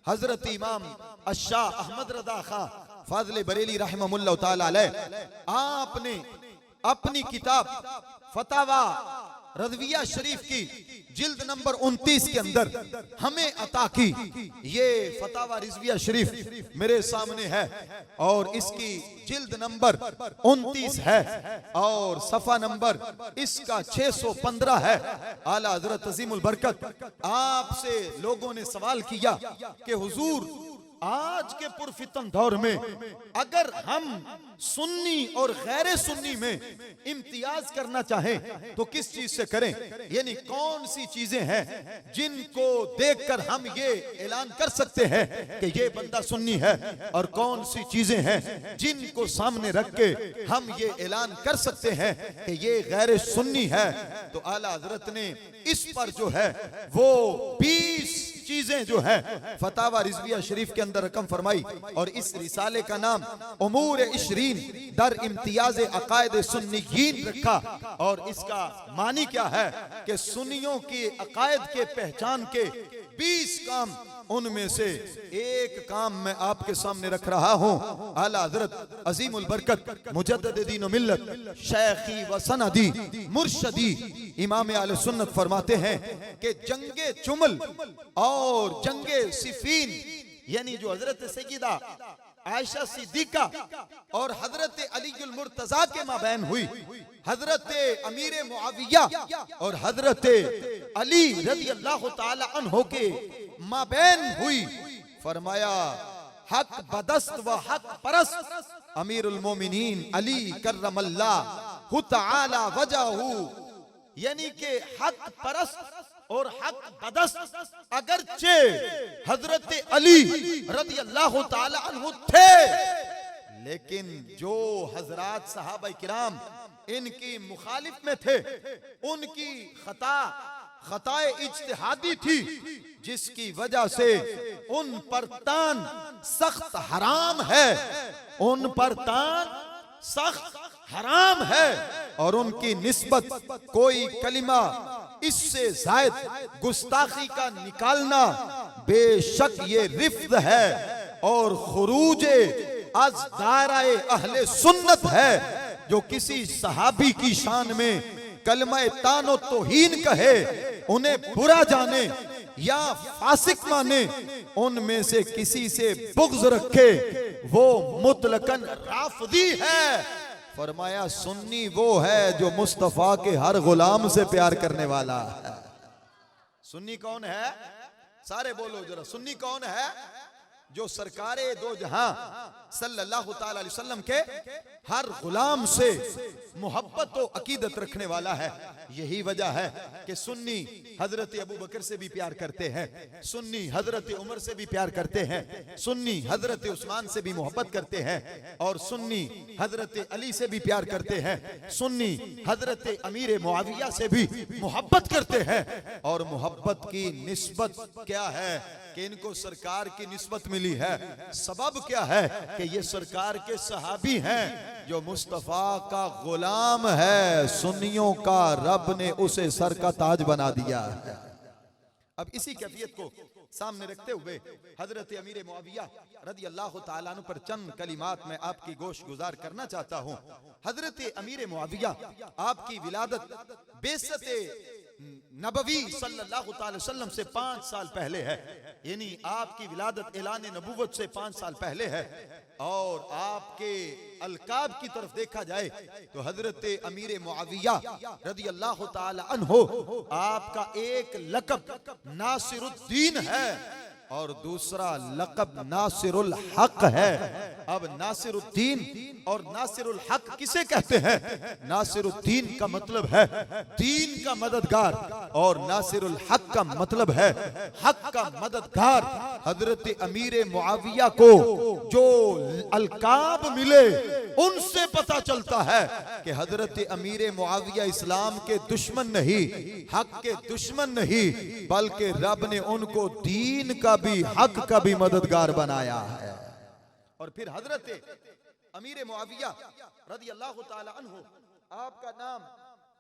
हजरत इमाम अशाह अहमद रज़ा खां फाज़िल बरेली रहमहुल्लाह ताला अलैह आपने अपनी किताब फतावा रज़विया शरीफ की जिल्द नंबर 29 के अंदर हमें अता की। ये फतावा रिज़विया शरीफ मेरे सामने है और इसकी जिल्द नंबर 29 है और सफ़ा नंबर इसका 615 है। आला हज़रत अज़ीमुल बरकत आपसे लोगों ने सवाल किया कि हुजूर आज के पुरफितन दौर में अगर हम सुन्नी और गैर सुन्नी में इम्तियाज करना चाहें तो किस चीज से करें? यानी कौन सी चीजें हैं जिनको देखकर हम ये ऐलान कर सकते हैं कि ये बंदा सुन्नी है, और कौन सी चीजें हैं जिनको सामने रख के हम ये ऐलान कर सकते हैं कि ये गैर सुन्नी है? तो आला हजरत ने इस पर जो है वो 20 चीजें जो है फतावा रिज़विया शरीफ के अंदर रकम फरमाई, और इस रिसाले का नाम उमूर इशरीन दर इम्तियाज अकायद सुन्नियीन रखा। और इसका मानी क्या है कि सुन्नियों की अकायद के पहचान के 20 काम, उनमें से एक काम मैं आपके सामने रख रहा हूं। आला हजरत अजीमुल बरकत मुजद्दिद दीन व मिल्लत शेखी व सनदी मुर्शदी इमाम आले सुन्नत फरमाते हैं कि जंगे जुमल और जंगे सिफीन, यानी जो हजरत सैयदा आयशा सिद्दीका और हजरत अलीउल मुर्तजा के माबैन हुई, हजरत अमीर मुआविया और हजरत अली रज़ियल्लाहु ताला अन्हु के माबैन हुई, फरमाया हक बदस्त व हक परस्त अमीरुल मोमिनीन अली करमल्लाहु ताला वजहू, यानी के हक परस्त और हक बदस्त अगरचे हजरत अली रज़ी अल्लाह ताला अन्हु थे, लेकिन जो हजरात सहाबा किराम इनकी मुखालिफ में थे, उनकी खताए इज्तिहादी थी, जिसकी वजह से उन पर तान सख्त हराम है, उन पर तान सख्त हराम है, और उनकी निस्बत कोई कलिमा इससे जायद गुस्ताखी का निकालना बेशक ये रिफ्द है और खुरूजे अज दायरे अहले सुन्नत है। जो किसी सहाबी की शान में कलमा तानो तौहीन कहे, उन्हें बुरा जाने या फासिक माने, उनमें से किसी से बुग़्ज़ रखे, वो मुतलकन राफ़दी है। फरमाया सुन्नी वो है जो मुस्तफा के हर गुलाम से प्यार करने वाला है। सुन्नी कौन है? सारे बोलो जरा, सुन्नी कौन है? जो सरकारे दो जहां सल्लल्लाहु ताला अलैहि वसल्लम के हर गुलाम से मोहब्बत और अकीदत रखने वाला है। यही वजह है कि सुन्नी हजरत अबू बकर से भी प्यार करते हैं, सुन्नी हजरत उमर से भी प्यार करते हैं, सुन्नी हजरत उस्मान से भी मोहब्बत करते हैं, और सुन्नी हजरत अली से भी प्यार करते हैं, सुन्नी हजरत अमीर मुआविया से भी मोहब्बत करते हैं। और मोहब्बत की निस्बत क्या है कि इनको सरकार की निस्बत मिली है। सबब क्या है कि ये सरकार के सहाबी हैं, जो मुस्तफा का गुलाम है, सुन्नियों का रब ने उसे सर का ताज बना दिया है। अब इसी कैफियत को सामने रखते हुए हजरत अमीर मुआविया रज़ी अल्लाह ताला अन्हु पर चंद कलिमात में आपकी गोश गुजार करना चाहता हूं। हजरत अमीर मुआविया आपकी विलादत बेसते नबवी सल्लल्लाहु अलैहि वसल्लम से 5 साल पहले है, यानी आपकी विलादत ऐलान नबूवत से 5 साल पहले है। और आपके अलकाब की तरफ देखा जाए तो हजरत अमीर मुआविया रज़ी अल्लाह ताला अन्हु आपका एक लक़ब नासिरुद्दीन है और दूसरा लक़ब नासिरुल हक है। अब नासिरुद्दीन और नासिरुल हक किसे कहते हैं? नासिरुद्दीन का मतलब है दीन का मददगार, और नासिरुल हक का मतलब है हक का मददगार। हजरत अमीर मुआविया को जो अलकाब मिले, उनसे पता चलता है कि हजरत अमीर मुआविया इस्लाम के दुश्मन नहीं, हक के दुश्मन नहीं, बल्कि रब ने उनको दीन का भी हक का भी मददगार बनाया है। और फिर हजरत अमीर मुआविया रज़ी अल्लाह ताला अन्हु, आपका नाम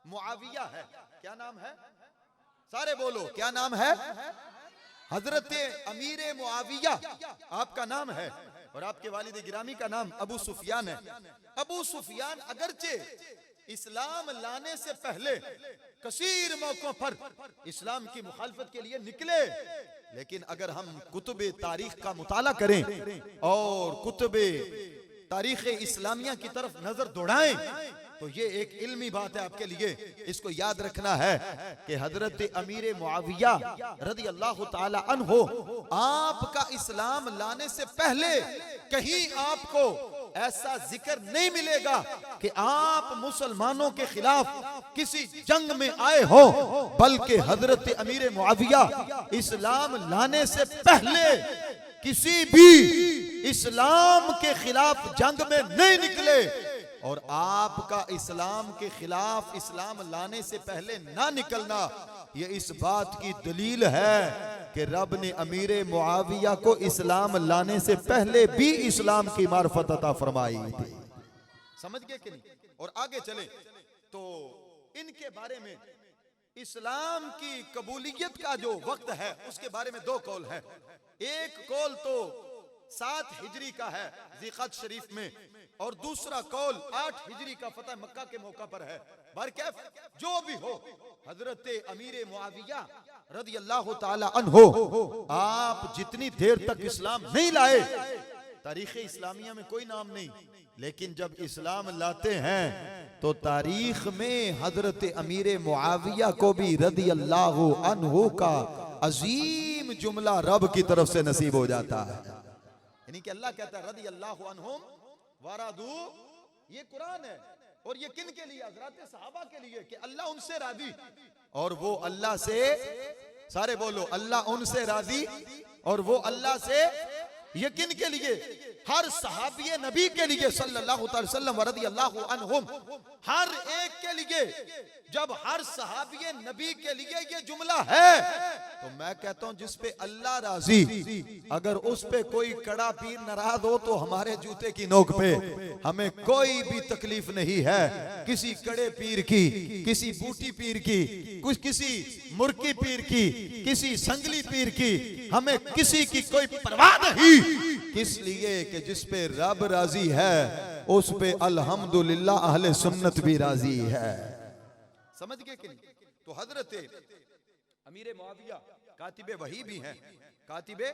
मुआविया है। क्या नाम है? सारे बोलो, क्या नाम है? हजरत अमीर मुआविया आपका नाम है, और आपके वालिद गिरामी का नाम अबू सुफियान है। अबू सुफियान अगरचे इस्लाम लाने से पहले कसीर मौकों पर इस्लाम की मुखालफत के लिए निकले, लेकिन अगर हम कुतुबे तारीख का मुताला करें और कुतुबे तारीख इस्लामिया की तरफ नजर दौड़ाएं, तो ये एक इल्मी बात है आपके लिए। इसको याद रखना है कि हजरत अमीर मुआविया रज़ी अल्लाह ताला अन्हु आपका इस्लाम लाने से पहले कहीं आपको ऐसा जिक्र नहीं मिलेगा कि आप मुसलमानों के खिलाफ किसी जंग में आए हो, बल्कि हजरत अमीर मुआविया इस्लाम लाने से पहले किसी भी इस्लाम के खिलाफ जंग में नहीं निकले, और आपका इस्लाम के खिलाफ इस्लाम लाने से पहले ना निकलना ये इस बात की दलील है कि रब ने अमीर मुआविया को इस्लाम लाने से पहले भी इस्लाम की मार्फत अता फरमाई थी। समझ गए कि नहीं? और आगे चले तो इनके बारे में इस्लाम की कबूलियत का जो वक्त है उसके बारे में 2 कौल है। एक कौल तो 7 हिजरी का है ज़िक़अद शरीफ में, और दूसरा कौल 8 हिजरी का फतह मक्का के मौका पर है। बरकैफ जो भी हो, हजरत अमीर मुआविया रज़ी अल्लाह ताला अन्हु आप जितनी देर तक इस्लाम नहीं लाए, तारीख इस्लामिया में कोई नाम नहीं, लेकिन जब इस्लाम लाते हैं तो तारीख में हजरत अमीर मुआविया को भी रज़ी अल्लाह अन्हु का अजीम जुमला रब की तरफ से नसीब हो जाता है। यानी कि अल्लाह कहता है रज़ी अल्लाह अन्हुम वरादू, ये कुरान है, और ये किन के लिए? हज़रात सहाबा के लिए कि अल्लाह उनसे राजी। और वो अल्लाह से, सारे बोलो, अल्लाह उनसे राजी और वो अल्लाह से। ये किन के लिए? हर सहाबी नबी के लिए सल्लल्लाहु अलैहि वसल्लम व रदियल्लाहु अन्हुम, हर एक के लिए। जब हर सहाबी नबी के लिए ये जुमला है तो मैं कहता हूं जिस पे अल्लाह राजी, अगर उस पे कोई कड़ा पीर नाराज हो तो हमारे जूते की नोक पे हमें कोई भी तकलीफ नहीं है। किसी कड़े पीर की, किसी बूटी पीर की, कुछ किसी मुर्की पीर की, किसी संगली पीर की, हमें किसी की कोई परवाह नहीं। किस लिए कि जिस पे रब राजी है उस पे अल्हम्दुलिल्लाह अहले सुन्नत भी राजी है। समझ गए कि नहीं? तो हजरत अमीर मुआविया कातिबे वही भी हैं, कातिबे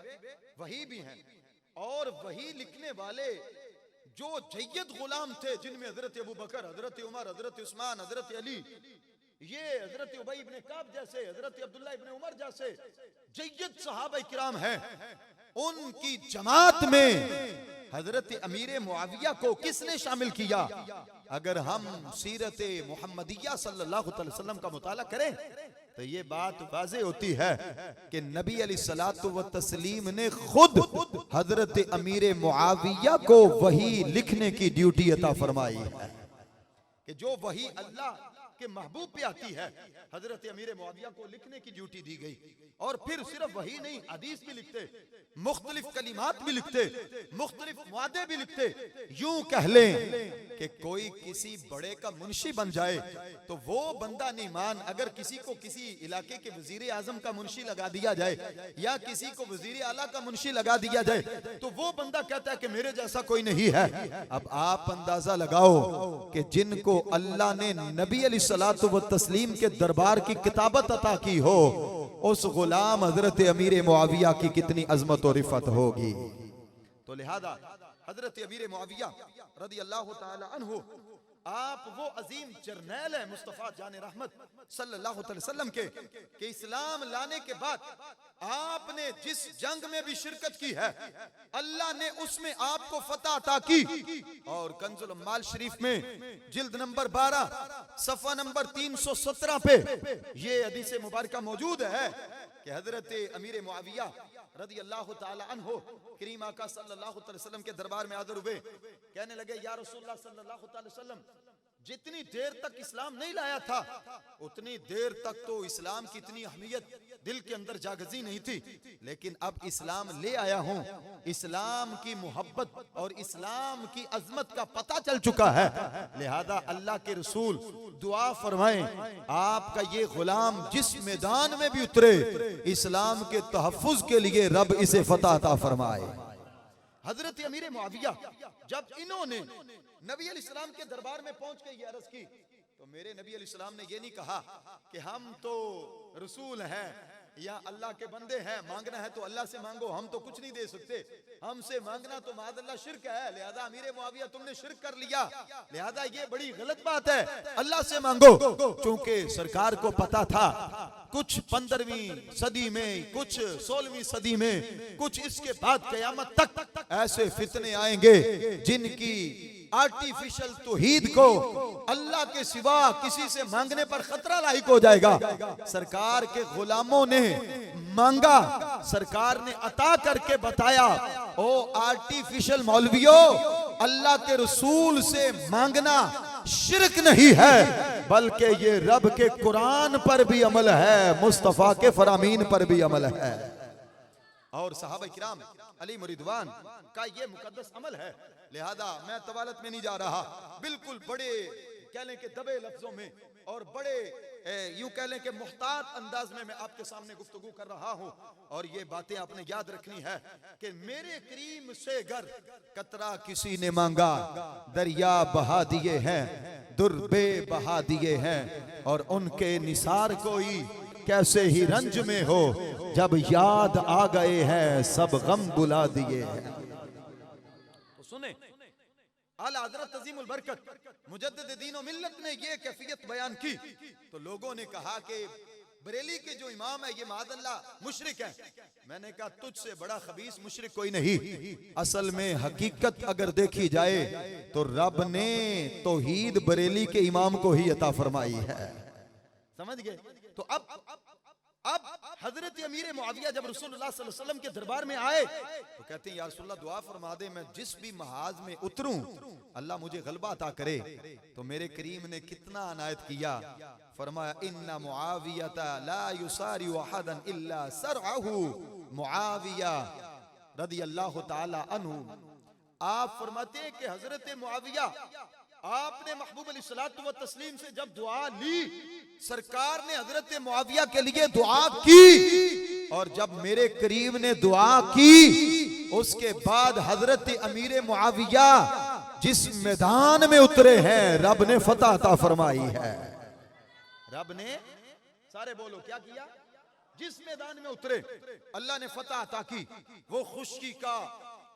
वही भी हैं। और वही लिखने वाले जो जय्यद गुलाम थे, जिनमें हजरत अबू बकर, हजरत उमर, हजरत उस्मान, हजरत अली, ये हजरत उबई इब्ने काब जैसे, हजरत अब्दुल्लाह इब्ने उमर जैसे जय्यद सहाबा किराम हैं, उनकी जमात में हजरत अमीर मुआविया को किसने शामिल किया? अगर हम सीरत मुहम्मदिया सल्लल्लाहु अलैहि वसल्लम का मुताला करें तो ये बात वाज़े होती है कि नबी अलैहिस्सलातु व तस्लीम ने खुद हजरत अमीर मुआविया को वही लिखने की ड्यूटी अता फरमाई है कि जो वही अल्लाह के महबूब पे आती है, हजरत अमीर मुआविया को लिखने की ड्यूटी दी गई। और फिर सिर्फ वही नहीं, हदीस भी लिखते, मुख्तलिफ कलिमात भी लिखते, मुख्तलिफ मुआदे भी लिखते। यूं कह लें कि कोई किसी बड़े का मुंशी बन जाए तो वो बंदा नहीं मान, अगर किसी को किसी इलाके के वजीर आजम का मुंशी लगा दिया जाए या किसी को वजीर आला का मुंशी लगा दिया जाए तो वो बंदा कहता है कि मेरे जैसा कोई नहीं है। अब आप अंदाजा लगाओ कि जिनको अल्लाह ने नबी अलैहिस्सलातु व तस्लीम के दरबार की किताबत अता की हो, उस गुलाम हजरत अमीर मुआविया की कितनी अजमत और रिफत होगी। तो लिहाजा हजरत अमीर मुआविया रदियल्लाहु ताला अन्हु, आप वो अजीम जर्नैल है मुस्तफा जान रहमत सल्लल्लाहु अलैहि वसल्लम के कि इस्लाम लाने के बाद आपने जिस जंग में भी शिरकत की है अल्लाह ने उसमें आपको फतह अता की। और कंजुल अम्माल शरीफ में जिल्द नंबर 12 सफ़ा नंबर 317 पे ये हदीस मुबारका मौजूद है कि हजरत अमीर मुआविया रदियल्लाहु ताला अन्हु करीम आका सल्लल्लाहु अलैहि वसल्लम के दरबार में हाजिर हुए। कहने लगे, या रसूलुल्लाह सल्लल्लाहु अलैहि वसल्लम, जितनी देर तक इस्लाम नहीं लाया था उतनी देर तक तो इस्लाम की इतनी अहमियत दिल के अंदर जागजी नहीं थी, लेकिन अब इस्लाम ले आया हूं, इस्लाम की मोहब्बत और इस्लाम की अजमत का पता चल चुका है। लिहाजा अल्लाह के रसूल दुआ फरमाएं, आपका ये गुलाम जिस मैदान में भी उतरे इस्लाम के तहफ्फुज के लिए रब इसे फतह अता फरमाए। हजरत अमीर मुआविया जब इन्होंने नबी अलैहिस्सलाम के दरबार में पहुंच के ये अर्ज की तो मेरे नबी अलैहिस्सलाम ने ये नहीं कहा कि हम तो रसूल हैं या अल्लाह के बंदे हैं, मांगना है तो अल्लाह से मांगो, हम तो कुछ नहीं दे सकते, हमसे मांगना तो मादअल्लाह शिर्क है, लिहाजा अमीर मुआविया तुमने शिर्क कर लिया, लिहाजा ये बड़ी गलत बात है, अल्लाह से मांगो। चूंकि सरकार को पता था कुछ 15वीं सदी में, कुछ 16वीं सदी में, कुछ इसके बाद कयामत तक ऐसे फितने आएंगे जिनकी आर्टिफिशियल तौहीद को अल्लाह के सिवा किसी से मांगने पर खतरा लायक हो जाएगा। सरकार के गुलामों ने मांगा, सरकार ने अता करके बताया, ओ आर्टिफिशियल मौलवियों, अल्लाह के रसूल से मांगना शिरक नहीं है बल्कि ये रब के कुरान पर भी अमल है, मुस्तफा के फरामीन पर भी अमल है। और सहाबा किराम अली रिदवान का ये मुकद्दस अमल है। लिहाजा मैं तवालत में नहीं जा रहा, बिल्कुल बड़े कह लें कि दबे लफ्जों में और बड़े यूं कह लें कि मुहतात अंदाज में मैं आपके सामने गुफ्तगू कर रहा हूं। और ये बातें आपने याद रखनी है कि मेरे करीम से गर कतरा किसी ने मांगा, दरिया बहा दिए हैं, दुर्बे बहा दिए हैं, और उनके निसार कोई कैसे ही रंज में हो, जब याद आ गए हैं सब गम बुला दिए हैं। तो सुने आला हज़रत अज़ीमुल बरकत मुजद्दिद दीन व मिल्लत ने ये कैफियत बयान की तो लोगों ने कहा कि बरेली के जो इमाम है ये मादअल्लाह मुशरिक है। मैंने कहा तुझसे बड़ा खबीस मुशरिक कोई नहीं। असल में हकीकत अगर देखी जाए तो रब ने तौहीद बरेली के इमाम को ही अता फरमाई है। समझ गए? तो अब हजरत अमीर मुआविया जब रसूलुल्लाह सल्लल्लाहु अलैहि वसल्लम के दरबार में आए तो कहते हैं या रसूलल्लाह दुआ फरमा दे, मैं जिस भी महाज में उतरूं अल्लाह मुझे गलबा अता करे। तो मेरे करीम ने कितना अनायत किया, फरमाया इन्ना मुआवियता ला युसारी अहदन इल्ला सरअहु मुआविया रदियल्लाहु ताला अन्हु। आप फरमाते हैं कि हजरत मुआविया, आपने महबूब अलैहिस्सलातु व तस्लीम से जब दुआ ली, सरकार ने हजरत मुआविया के लिए दुआ की, और जब मेरे करीम ने दुआ की उसके बाद हजरत अमीर मुआविया जिस मैदान में उतरे हैं रब ने फतह अता फरमाई है। रब ने, सारे बोलो क्या किया? जिस मैदान में उतरे अल्लाह ने फतह अता की। वो खुशकी का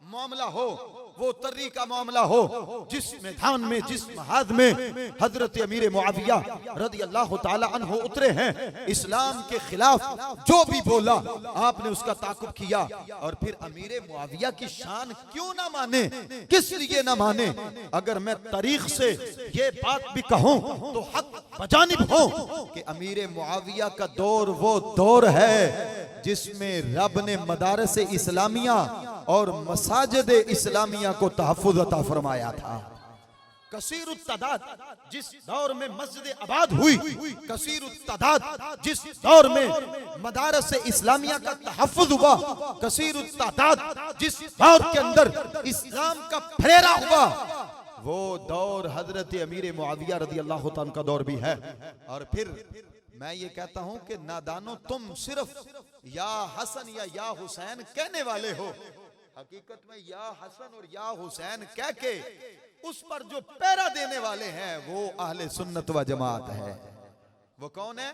मामला हो, वो तर्री का मामला हो, जिस मैदान में जिस महाद में हजरत अमीर मुआविया रदियल्लाहु ताला अन्हु उतरे हैं, इस्लाम के खिलाफ जो भी बोला आपने उसका ताकुब किया। और फिर अमीर मुआविया की शान क्यों ना माने, किस लिए ना माने? अगर मैं तारीख से ये बात भी कहूं तो हक बजानिब हो कि अमीर मुआविया का दौर वो दौर है जिसमें रब ने मदारस इस्लामिया और मसाजिद इस्लामिया को तहफ़्फ़ुज़ अता फरमाया था। कसीरुत तादाद जिस दौर में मस्जिद आबाद हुई, कसीरुत तादाद जिस दौर में मदारस इस्लामिया का तहफ़्फ़ुज़ हुआ, कसीरुत तादाद जिस दौर के अंदर इस्लाम का फैरा हुआ, वो दौर हजरत अमीर मुआविया रदियल्लाहु ताला का दौर भी है। और फिर मैं ये कहता हूं कि नादानो, तुम सिर्फ या हसन या हुसैन कहने वाले हो, हकीकत में या हसन और या हुसैन कह के उस पर जो पैरा देने वाले हैं वो अहले सुन्नत व जमात है। वो कौन है?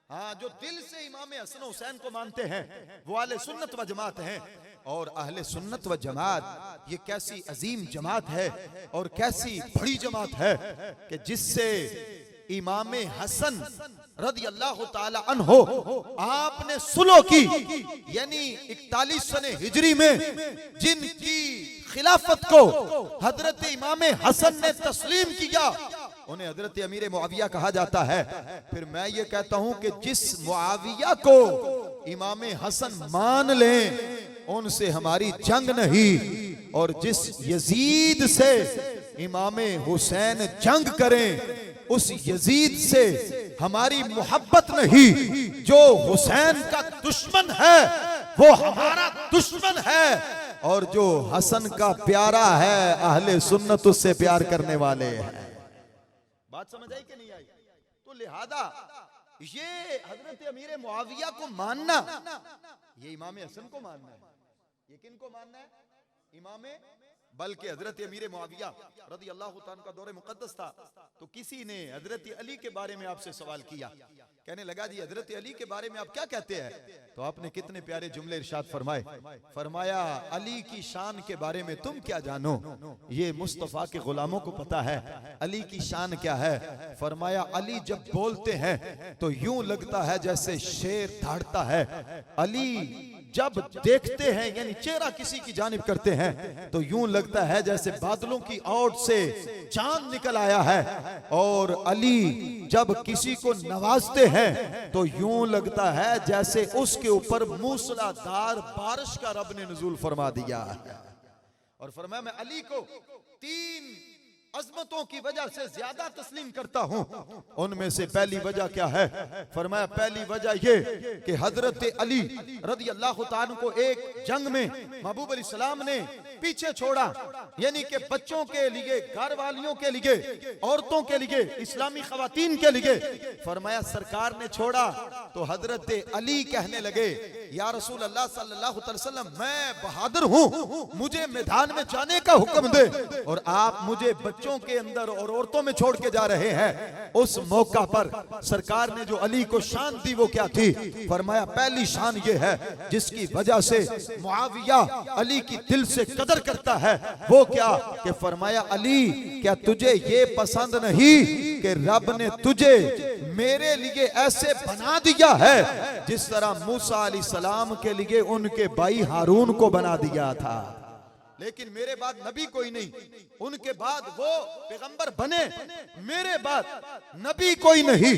हाँ, जो दिल से इमाम हसन हुसैन को मानते हैं वो अहले सुन्नत व जमात हैं। और अहले सुन्नत व जमात ये कैसी अजीम जमात है और कैसी बड़ी जमात है कि जिससे इमाम हसन रदियल्लाहु ताला अन्हो आपने सुलह की, यानी 41 सने हिजरी में जिनकी खिलाफत को हजरत इमाम हसन ने तस्लीम किया उन्हें हजरत अमीर मुआविया कहा जाता है। फिर मैं ये कहता हूं कि जिस मुआविया को इमाम हसन मान लें उनसे हमारी जंग नहीं, और जिस यजीद से इमाम हुसैन जंग करें उस यजीद से हमारी मोहब्बत नहीं। जो हुसैन का दुश्मन है वो हमारा दुश्मन है, और जो हसन का प्यारा है अहले सुन्नत उससे प्यार करने वाले हैं। बात समझ आई कि नहीं आई? तो लिहाजा ये हजरत अमीर मुआविया को मानना, ये इमाम हसन को मानना है। ये किन को मानना है? इमाम, बल्कि हजरत अमीर मुआविया रदियल्लाहु ताला का दौर मुकद्दस था। तो किसी ने हजरत अली के बारे में आपसे सवाल किया, कहने लगा जी हजरत अली के बारे में आप क्या कहते हैं? तो आपने कितने प्यारे जुमले इरशाद फरमाए। फरमाया अली की शान के बारे में तुम क्या जानो, ये मुस्तफा के गुलामों को पता है अली की शान क्या है। फरमाया अली जब बोलते हैं तो यूं लगता है जैसे शेर दहाड़ता है। अली जब देखते हैं यानी चेहरा किसी की जानिब करते हैं तो यूं लगता है जैसे बादलों की ओट से चांद निकल आया है। और अली जब किसी को नवाजते हैं तो यूं लगता है जैसे उसके ऊपर मूसलाधार बारिश का रब ने नुज़ूल फरमा दिया है। और फरमाया मैं अली को 3 अज़मतों की वजह से ज्यादा तस्लीम करता हूं। उनमें से पहली वजह क्या है? फरमाया पहली वजह ये कि हजरत अली रदियल्लाहु ताला को एक जंग में महबूब अलैहिस्सलाम ने पीछे छोड़ा, यानी कि बच्चों के लिए, घर वालियों के लिए, औरतों के लिए, इस्लामी खवातीन के लिए। फरमाया सरकार ने छोड़ा तो हजरत अली कहने लगे या रसूल अल्लाह सल्लल्लाहु अलैहि वसल्लम मैं बहादुर हूं, मुझे मैदान में जाने का हुक्म दे, और आप मुझे बच्चों के अंदर और औरतों में छोड़ के जा रहे हैं। उस मौका पर सरकार ने जो अली को शान दी वो क्या थी? फरमाया पहली शान ये है जिसकी वजह से मुआविया अली की दिल से कदर करता है, वो क्या कि फरमाया अली क्या तुझे ये पसंद नहीं कि रब ने तुझे मेरे लिए ऐसे बना दिया है जिस तरह मूसा अलैहिस्सलाम के लिए उनके भाई हारून को बना दिया था। लेकिन मेरे बाद नबी कोई नहीं, उनके बाद वो पैगंबर बने, मेरे बाद नबी कोई नहीं,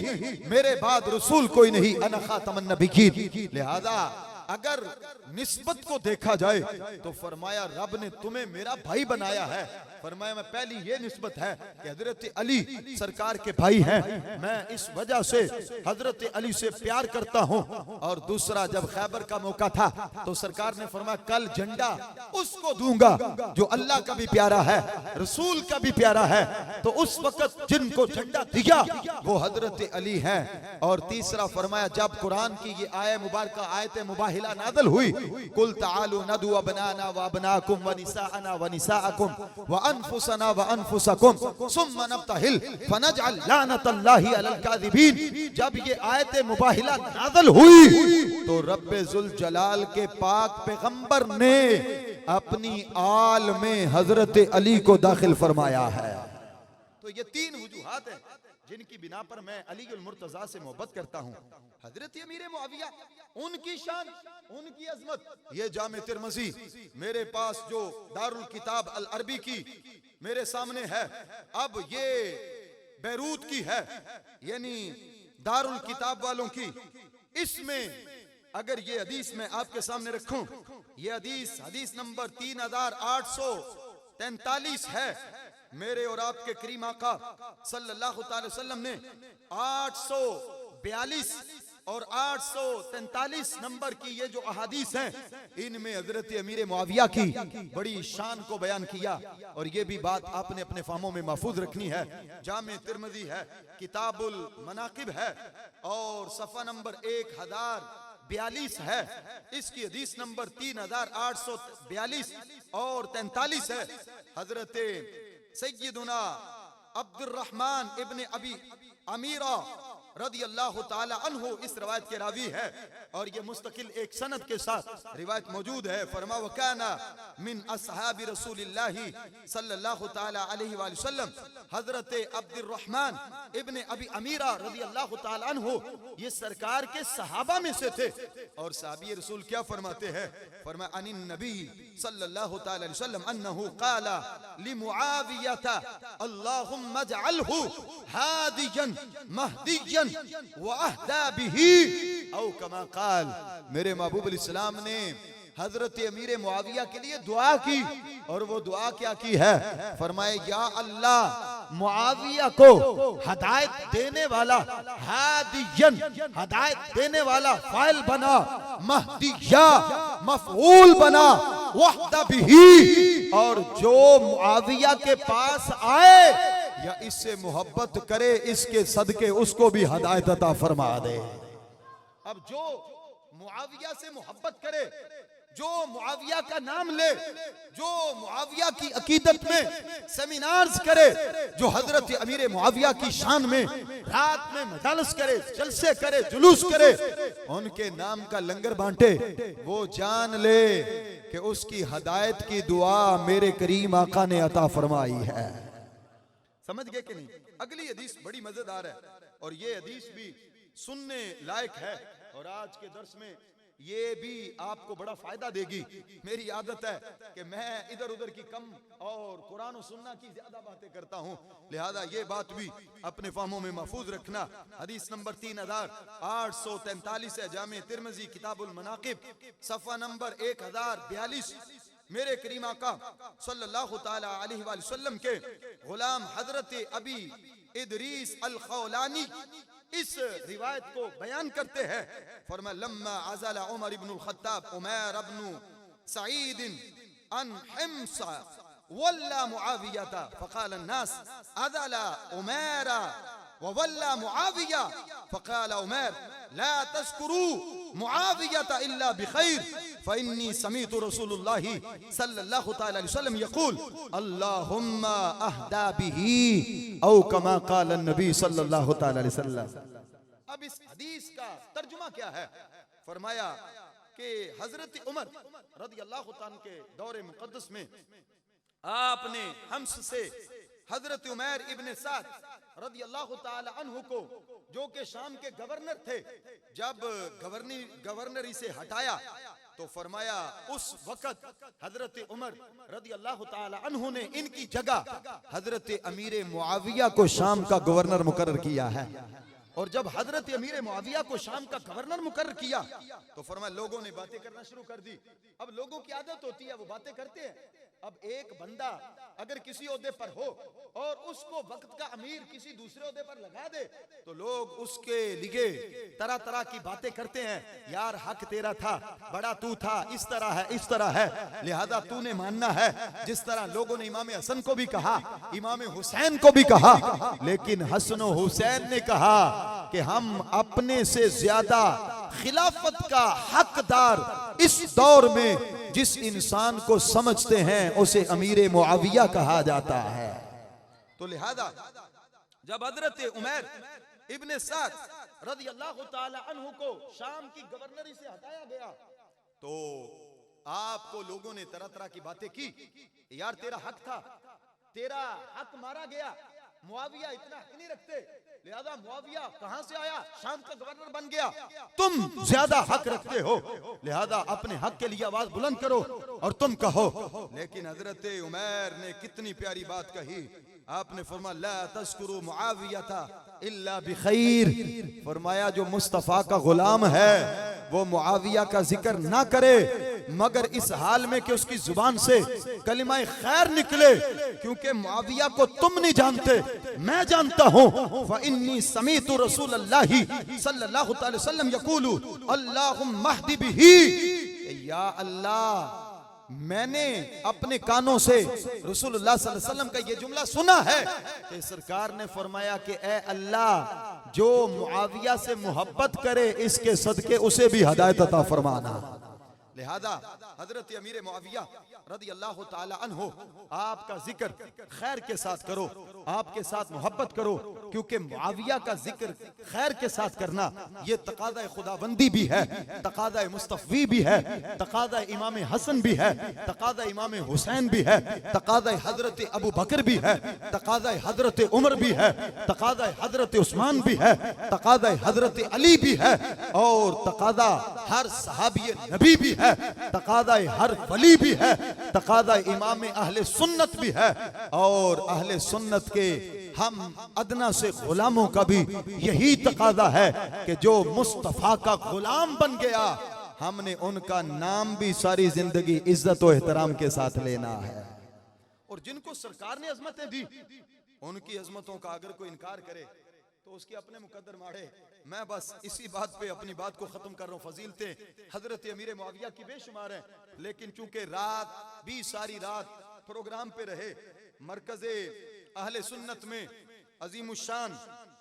मेरे बाद रसूल कोई नहीं, अना खातमुन नबिय्यीन। लिहाजा अगर निस्बत को देखा जाए तो फरमाया रब ने तुम्हें मेरा भाई बनाया है। फरमाया मैं पहली ये निस्बत है कि हजरत अली सरकार के भाई हैं, मैं इस वजह से हजरत अली से प्यार करता हूं। और दूसरा, जब खैबर का मौका था तो सरकार ने फरमाया कल झंडा उसको दूंगा जो अल्लाह का भी प्यारा है, रसूल का भी प्यारा है। तो उस वक्त जिनको झंडा दिया वो हजरत अली हैं। और तीसरा फरमाया जब कुरान की ये मुबारक आयत मुबाहिला नाज़िल हुई, कुल तालू नदू अबनाना व अबनाकुम व निसाअना व निसाअकुम व अनफुसना व अनफुसकुम सुम्मा नब्तहिल फनजअल लानतल्लाहि अलल काज़िबीन। जब ये आयत मुबाहिला नाज़िल हुई तो रब्बे जुल जलाल के पाक पैगंबर ने अपनी आल में हजरत अली को दाखिल फरमाया है। तो ये तीन वजूहात हैं जिनकी बिना पर मैं अली उल मुर्तजा से मोहब्बत करता हूं। हजरत अमीर मुआविया, उनकी शान, उनकी अजमत, ये जामे तिरमिज़ी मेरे पास जो दारुल किताब अल अरबी की मेरे सामने है, अब ये बैरूत की है, यानी दारुल किताब वालों की। इसमें अगर ये हदीस मैं आपके सामने रखूं, ये हदीस नंबर 3843 है। मेरे और आपके करीम आका सल्लल्लाहु अलैहि वसल्लम ने 842 और 843 नंबर की ये जो अहादीस हैं, इनमें हजरत अमीर मुआविया की बड़ी शान को बयान किया। और ये भी बात आपने अपने फामों में महफूज रखनी है। जामे तिरमिज़ी है, किताबुल मनाकिब है और सफ़ा नंबर 1042 है। इसकी हदीस नंबर 3842 और 43 है। हजरत सैयदुना अब्दुर्रहमान इब्ने अबी अमीरा रदी अल्लाह ताला अन्हु इस रवायत के रावी है और ये मुस्तकिल एक सनद के साथ रिवायत मौजूद है। फरमा वकाना मिन असहाबी रसूलिल्लाहि सल्लल्लाहु ताला अलैहि वसल्लम, हजरत अब्दुर्रहमान इब्ने अबी अमीरा रदी अल्लाह ताला अन्हु ये सरकार के सहाबा में से थे। और साहबी रसूल क्या फरमाते हैं? फरमाया अनिन नबी सल्लल्लाहु ताला अलैहि वसल्लम अन्नहु क़ाला लिमुआवियता अल्लाहुम्मा जअलहु हादियन महदियन व अहदा बिही औ कमा क़ाल। मेरे महबूब अलैहिस्सलाम ने हजरत अमीर मुआविया के लिए दुआ की और वो दुआ क्या की है? फरमाए या अल्लाह मुआविया को हदायत देने वाला, हादियन हदायत देने वाला फाइल बना, महदिया मफऊल बना, वहदा बिही और जो मुआविया के पास आए या इससे मोहब्बत करे इसके सदके उसको भी हदायत अता फरमा दे। अब जो मुआविया से मोहब्बत करे, जो मुआविया का नाम ले, जो मुआविया की अकीदत में सेमिनार्स करे, जो हजरत अमीर मुआविया की शान में रात में मजालिस करे, जलसे करे, जुलूस करे, उनके नाम का लंगर बांटे, वो जान ले कि उसकी हदायत की दुआ मेरे करीम आका ने अता फरमाई है। समझ गए कि नहीं? अगली हदीस बड़ी मजेदार है और ये हदीस भी सुनने लायक है और आज के दर्स में ये भी आपको बड़ा फायदा देगी। मेरी आदत है कि मैं इधर उधर की कम और कुरान और सुन्ना की ज्यादा बातें करता हूं, लिहाजा ये बात भी अपने फाहमों में महफूज रखना। हदीस नंबर 3843 है, जामे तिरमिज़ी किताबुल मनाकिब सफ़ा नंबर 1042। मेरे करीम आका सल्लल्लाहु ताला अलैहि वसल्लम के गुलाम हजरत अबी इदरीस अल खौलानी इस रिवायत को बयान करते हैं। फरमा लम्मा अज़ला उमर इब्न अल-खत्ताब उमर इब्न सईद अन हिम्सा वल्ला मुआवियता फक़ाल अन्नास अज़ला उमर ववल्ला मुआविया फक़ाल उमर ला तज़कुरू मुआवियता इल्ला बिखैर फ़इन्नी समीअतु रसूलुल्लाहि सल्लल्लाहु तआला अलैहि वसल्लम यक़ूल अल्लाहुम्मा अहदा बिही औ कमा क़ाल नबी सल्लल्लाहु तआला अलैहि वसल्लम। अब इस हदीस का तर्जुमा क्या है? फरमाया कि हजरत उमर रज़ियल्लाहु ताला के दौरे मुक़द्दस में आपने हम्स से हजरत उमर इब्न साद रज़ियल्लाहु ताला अन्हु को, जो कि शाम के गवर्नर थे, जब गवर्नरी से हटाया तो फरमाया उस वक्त हजरत उमर रदी अल्लाह ताला अन्हु ने इनकी जगह हजरत अमीर मुआविया को शाम का गवर्नर मुकर्रर किया है। और जब हजरत अमीर मुआविया को शाम का गवर्नर मुकर्रर किया तो फरमाया लोगों ने बातें करना शुरू कर दी। अब लोगों की आदत होती है, वो बातें करते हैं। अब एक बंदा अगर किसी ओहदे पर हो और उसको वक्त का अमीर किसी दूसरे ओहदे पर लगा दे तो लोग उसके लिए तरह तरह की बातें करते हैं। यार हक तेरा था, बड़ा तू था, इस तरह है, इस तरह है, लिहाजा तूने मानना है। जिस तरह लोगों ने इमाम हसन को भी कहा, इमाम हुसैन को भी कहा, लेकिन हसन और हुसैन ने कहा कि हम अपने से ज्यादा खिलाफत का हकदार इस दौर में जिस इंसान को समझते हैं उसे अमीर मुआविया कहा जाता है। तो लिहाजा जब हजरत उमर इब्ने साद रज़ी अल्लाह ताला अन्हु को शाम की गवर्नरी से हटाया गया तो आपको लोगों ने तरह तरह की बातें की। यार तेरा हक था, तेरा हक मारा गया, मुआविया इतना हक नहीं रखते, लिहाजा मुआविया कहां से आया, शाम का गवर्नर बन गया, तुम ज्यादा हक रखते हो, लिहाजा अपने हक के लिए आवाज बुलंद करो और तुम कहो। लेकिन हजरत उमर ने कितनी प्यारी बात कही, आपने फरमाया ला तज़कुरू मुआविया था इल्ला बिखैर, फरमाया जो मुस्तफा का गुलाम है वो मुआविया का जिक्र ना करे मगर इस हाल में कि उसकी जुबान से कलिमा खैर निकले, क्योंकि मुआविया को तुम नहीं जानते, मैं जानता हूं। फ़इन्नी समीतु रसूलल्लाहि सल्लल्लाहु अलैहि वसल्लम यक़ूलु अल्लाहुम्मा हदी बिही, या अल्लाह मैंने अपने कानों से रसूलुल्लाह सल्लल्लाहु अलैहि वसल्लम का ये जुमला सुना है कि सरकार ने फरमाया कि ए अल्लाह जो मुआविया से मोहब्बत करे इसके सदके उसे भी हिदायत अता फरमाना। लिहाजा हजरत अमीर मुआविया रज़ी अल्लाह ताला अन्हु आपका जिक्र खैर के साथ करो, आपके साथ मोहब्बत करो, क्योंकि मुआविया का जिक्र खैर के साथ करना ये तकादा खुदाबंदी भी है, तकादा मुस्तफ़ी भी है, तकादा इमाम हसन भी है, तकादा इमाम हुसैन भी है, तकादा हजरत अबू बकर भी है, तकादा हजरत उमर भी है, तकादा हजरत उस्मान भी है, तकादा हजरत अली भी है, और तकादा हर सहाबी नबी भी है, तकादा हर वली भी है, तकादा इमाम अहले सुन्नत भी है। और अहले सुन्नत के हम अदना से गुलामों का भी यही तकादा है कि जो मुस्तफा का गुलाम बन गया हमने उनका नाम भी सारी जिंदगी इज्जत और एहतराम के साथ लेना है। और जिनको सरकार ने अजमतें दी उनकी अजमतों का अगर कोई इनकार करे तो उसके अपने मुकद्दर मारे। मैं बस इसी बात पे अपनी बात को खत्म कर रहा हूँ। फजीलतें हजरत अमीर मुआविया की बेशुमार हैं, लेकिन चूंकि रात भी सारी रात प्रोग्राम पे रहे, मरकज़े अहले सुन्नत में अजीमुशान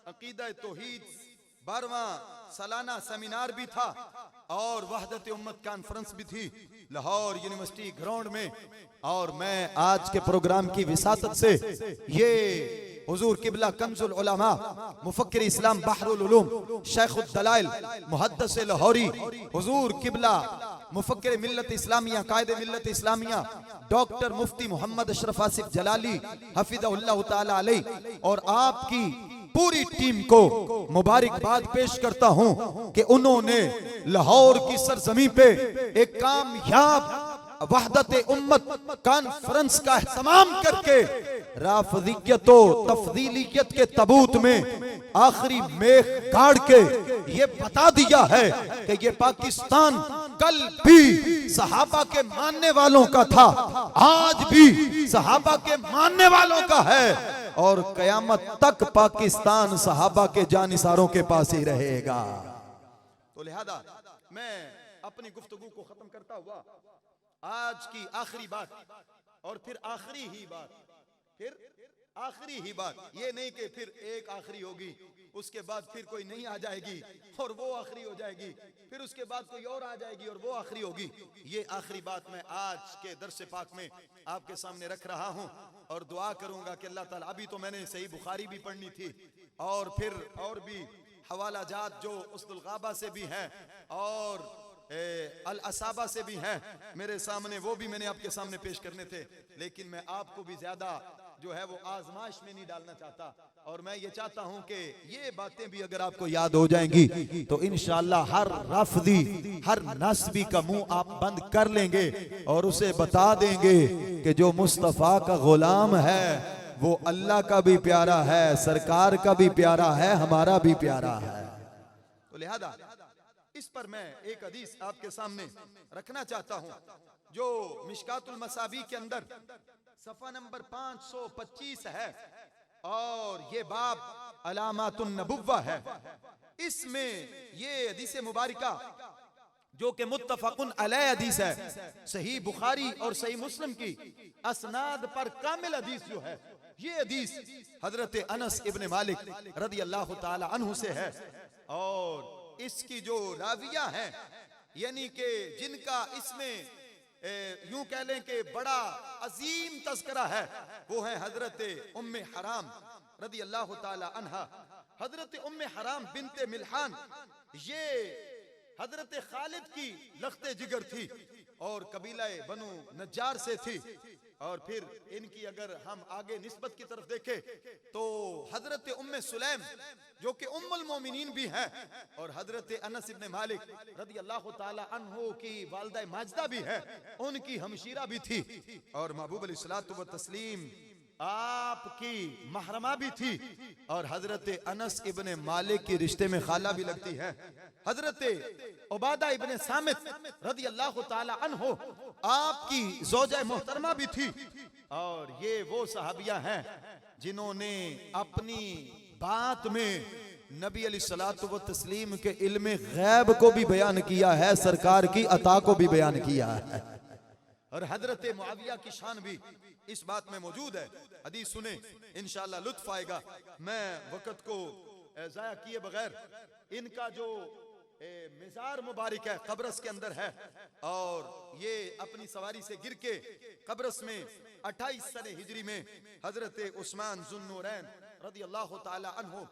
अकीदा तौहीद 12वां सालाना सेमिनार भी था और वहदत उम्मत कॉन्फ्रेंस भी थी लाहौर यूनिवर्सिटी ग्राउंड में। और मैं आज के प्रोग्राम की विसातत से ये हुजूर किबला कंजुल उलमा मुफक्किर इस्लाम बहरुल उलूम शेखुद दलाइल मुहद्दिस लाहौरी हुजूर किबला मुफक्किर मिल्लत इस्लामिया कायदे मिल्लत इस्लामिया डॉक्टर मुफ्ती मोहम्मद अशरफ आसिफ जलाली हफिज़हुल्लाह ताला अलैह और आपकी पूरी टीम को मुबारकबाद पेश करता हूं कि उन्होंने लाहौर की सरजमी पे एक कामयाब वहदत उम्मत कॉन्फ्रेंस का एहतमाम करके राफिदियत और तफदीलियत के तबूत में आखिरी मेख गाड़ के ये बता दिया है कि ये पाकिस्तान कल भी सहाबा के मानने वालों का था, आज भी सहाबा के मानने वालों का है और कयामत तक पाकिस्तान सहाबा के जानिसारों के पास ही रहेगा। तो लिहाजा मैं अपनी गुफ्तगू को खत्म करता हुआ आज की आखिरी बात और फिर आखिरी ही बात, फिर आखिरी ही बात, ये नहीं कि फिर एक आखिरी होगी उसके बाद फिर कोई नहीं आ जाएगी और वो आखिरी हो जाएगी, फिर उसके बाद कोई और आ जाएगी और वो आखिरी होगी। ये आखिरी बात मैं आज के दरस पाक में आपके सामने रख रहा हूं और दुआ करूंगा कि अल्लाह ताला, अभी तो मैंने सही बुखारी भी पढ़नी थी और फिर और भी हवाला जात जो उसदुल गाबा से भी हैं और अल असाबा से भी हैं मेरे सामने, वो भी मैंने आपके सामने पेश करने थे, लेकिन मैं आपको भी ज्यादा जो है वो आजमाइश में नहीं डालना चाहता और मैं ये चाहता हूं कि ये बातें भी अगर आपको याद हो जाएंगी तो इंशाअल्लाह हर रफ्दी हर नस्बी का मुंह आप बंद कर लेंगे और उसे बता देंगे कि जो मुस्तफ़ा का गुलाम है वो अल्लाह का भी प्यारा है, सरकार का भी प्यारा है, हमारा भी प्यारा है। तो लिहाजा इस पर मैं एक हदीस आपके सामने रखना चाहता हूं जो मिशकातुल मसाबी के अंदर सफा नंबर 525 है और ये बाब अलामातुन नबुव्वा है। इसमें ये हदीस मुबारका जो कि मुत्तफकुन अलैह हदीस है, सही बुखारी और सही मुस्लिम की असनाद पर कामिल हदीस जो है, ये हदीस हजरत अनस इब्न मालिक रदी अल्लाह ताला अन्हु से है और इसकी जो राविया हैं यानी कि जिनका इसमें यूं कह लें कि बड़ा अजीम तज़किरा है वो है हजरत उम्मे हराम रदी अल्लाह ताला अन्हा। हजरत उम्मे हराम बिनते मिल्हान ये हजरत खालिद की लख्ते जिगर थी और कबीला बनु नज्जार से थी। और फिर इनकी अगर हम आगे निस्बत की तरफ देखें तो हजरत उम्मे सुलैम जो कि उम्मुल मोमिनीन भी हैं और हजरत अनस इब्न मालिक रदी अल्लाह ताला अन्हु की वालिदा माजिदा भी है, उनकी हमशीरा भी थी और महबूब अलैहिस्सलातु व तस्लीम आपकी महरमा भी थी और हजरत अनस इब्न मालिक की रिश्ते में खाला भी लगती है। हजरत उबादा इब्न सामित रदी अल्लाह ताला अन्हु आपकी ज़ौजा मोहतरमा भी थी और ये वो सहाबिया हैं जिन्होंने अपनी बात में नबी अलैहिस्सलातु व तस्लीम के इल्म गैब को भी बयान किया है, सरकार की अता को भी बयान किया है। और हजरत मुआविया की शान भी इस बात में मौजूद है। हदीस सुने इंशाअल्लाह लुत्फ आएगा। मैं वक्त को ज़ाया किए बगैर इनका जो मिज़ार मुबारक है कब्रस के अंदर है और ये अपनी सवारी से गिर के कब्रस में 28 सने हिजरी में हजरत उस्मान ज़ुन्नूरैन रदी अल्लाह ताला अन्हु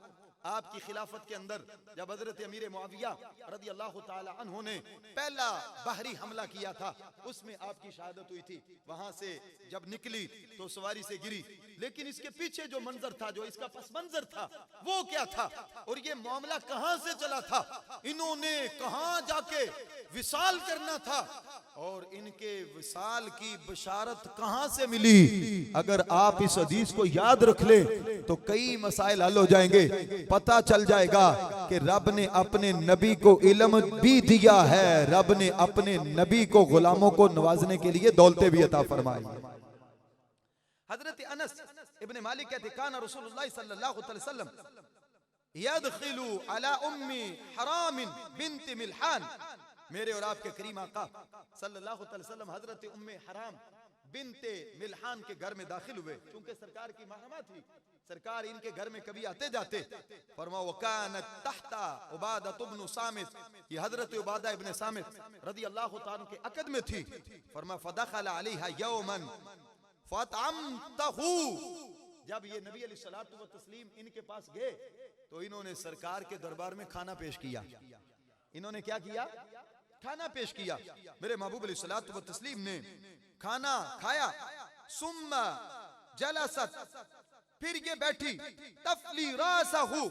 आपकी खिलाफत के अंदर जब हजरत अमीर मुआविया रदी अल्लाह ताला अन्हु ने पहला बाहरी हमला किया था उसमें आपकी शहादत हुई थी। वहां से जब निकली तो सवारी से गिरी, लेकिन इसके पीछे जो मंजर था, जो इसका पस मंजर था वो क्या था और ये मामला कहां से चला था, इन्होंने कहां जाके विसाल करना था और इनके विसाल की बशारत कहां से मिली। अगर आप इस हदीस को याद रख ले तो कई मसाइल हल हो जाएंगे। पता चल जाएगा कि रब ने अपने नबी को इल्म भी दिया है, रब ने अपने नबी को गुलामों को नवाजने के लिए दौलतें भी अता फरमाई। हजरत अनस इब्न मालिक कहते काना रसूलुल्लाह सल्लल्लाहु अलैहि वसल्लम यदखिलु अला उम्मी हराम बिन्त मिल्हान, मेरे और आपके करीम आका सल्लल्लाहु अलैहि वसल्लम हजरत उम्मे हराम बिन्ते मिल्हान के घर में दाखिल हुए। क्योंकि सरकार की महरमा थी, सरकार इनके घर में कभी आते जाते। फरमा वकानत तहता उबादा इब्न सामित, ये हजरत उबादा इब्न सामित रदी अल्लाह ताला के अकद में थी। फरमा फदखल अलैहा यौमन फतअमतहु, जब ये नबी अलैहिस्सलातु व तस्लीम इनके पास गए तो इन्होंने सरकार के दरबार में खाना पेश किया। इन्होंने क्या किया? खाना पेश किया। मेरे महबूब अलैहिस्सलातु व तस्लीम ने खाना खाया। सुम्मा जलसत, फिर ये बैठी। तफली रासहु,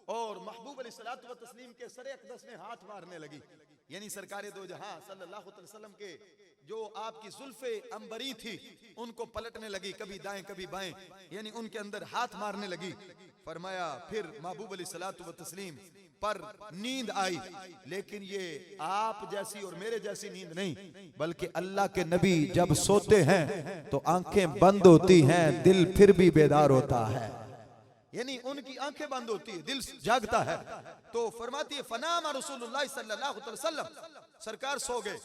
और महबूब अलैहिस्सलातु व तस्लीम के सरे अक़दस में हाथ मारने लगी। यानी सरकारे दो जहां सल्लल्लाहु अलैहि वसल्लम के जो आपकी जुल्फे अंबरी थी उनको पलटने लगी, कभी दाएं कभी बाएं, यानी उनके अंदर हाथ मारने लगी। फरमाया फिर महबूब अलैहिस्सलातु व तस्लीम पर नींद आई, लेकिन ये आप जैसी और मेरे जैसी नींद नहीं, बल्कि अल्लाह के नबी जब सोते हैं तो आंखें बंद होती हैं, दिल फिर भी बेदार होता है। यानी उनकी आंखें बंद होती है, दिल जागता है। तो फरमाती है फनामा रसूलुल्लाह सल्लल्लाहु अलैहि वसल्लम, सरकार सो गए।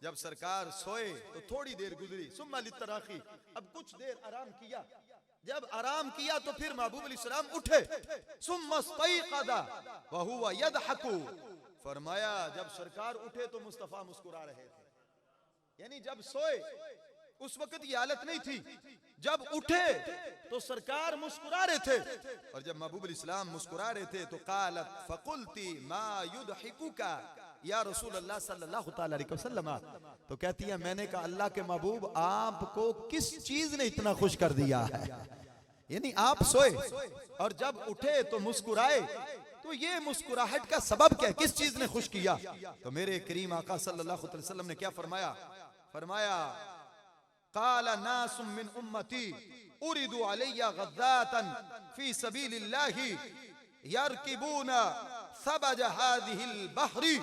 जब सरकार सोए तो थोड़ी देर गुजरी। सुम्मा लितराखी, अब कुछ देर आराम किया। जब आराम किया तो फिर महबूब अलैहिस्सलाम उठे। सुम्मा इस्तयक़ज़ा व हुवा यदहकु, फरमाया जब सरकार उठे तो मुस्तफा मुस्कुरा रहे थे। यानी जब सोए उस वक्त ये हालत नहीं थी, जब उठे तो सरकार मुस्कुरा रहे थे। और जब महबूब अलैहिस्सलाम मुस्कुरा रहे थे तो कालत फकुल्ती मा युदहिकुका या रसूल अल्लाह सल्लल्लाहु ताला अलैहि वसल्लम, तो कहती है मैंने कहा अल्लाह के महबूब आपको किस चीज ने इतना खुश कर दिया है। यानी आप सोए और जब उठे तो मुस्कुराए, तो ये मुस्कुराहट का सबब क्या है, किस चीज ने खुश किया? तो मेरे करीम आका सल्लल्लाहु अलैहि वसल्लम ने क्या फरमाया? फरमाया क़ाला नासुम मिन उम्मती उरिदु अलैया गद्दातन फी सबीलिल्लाहि यरकिबूना सबज हादिहिल बहरी,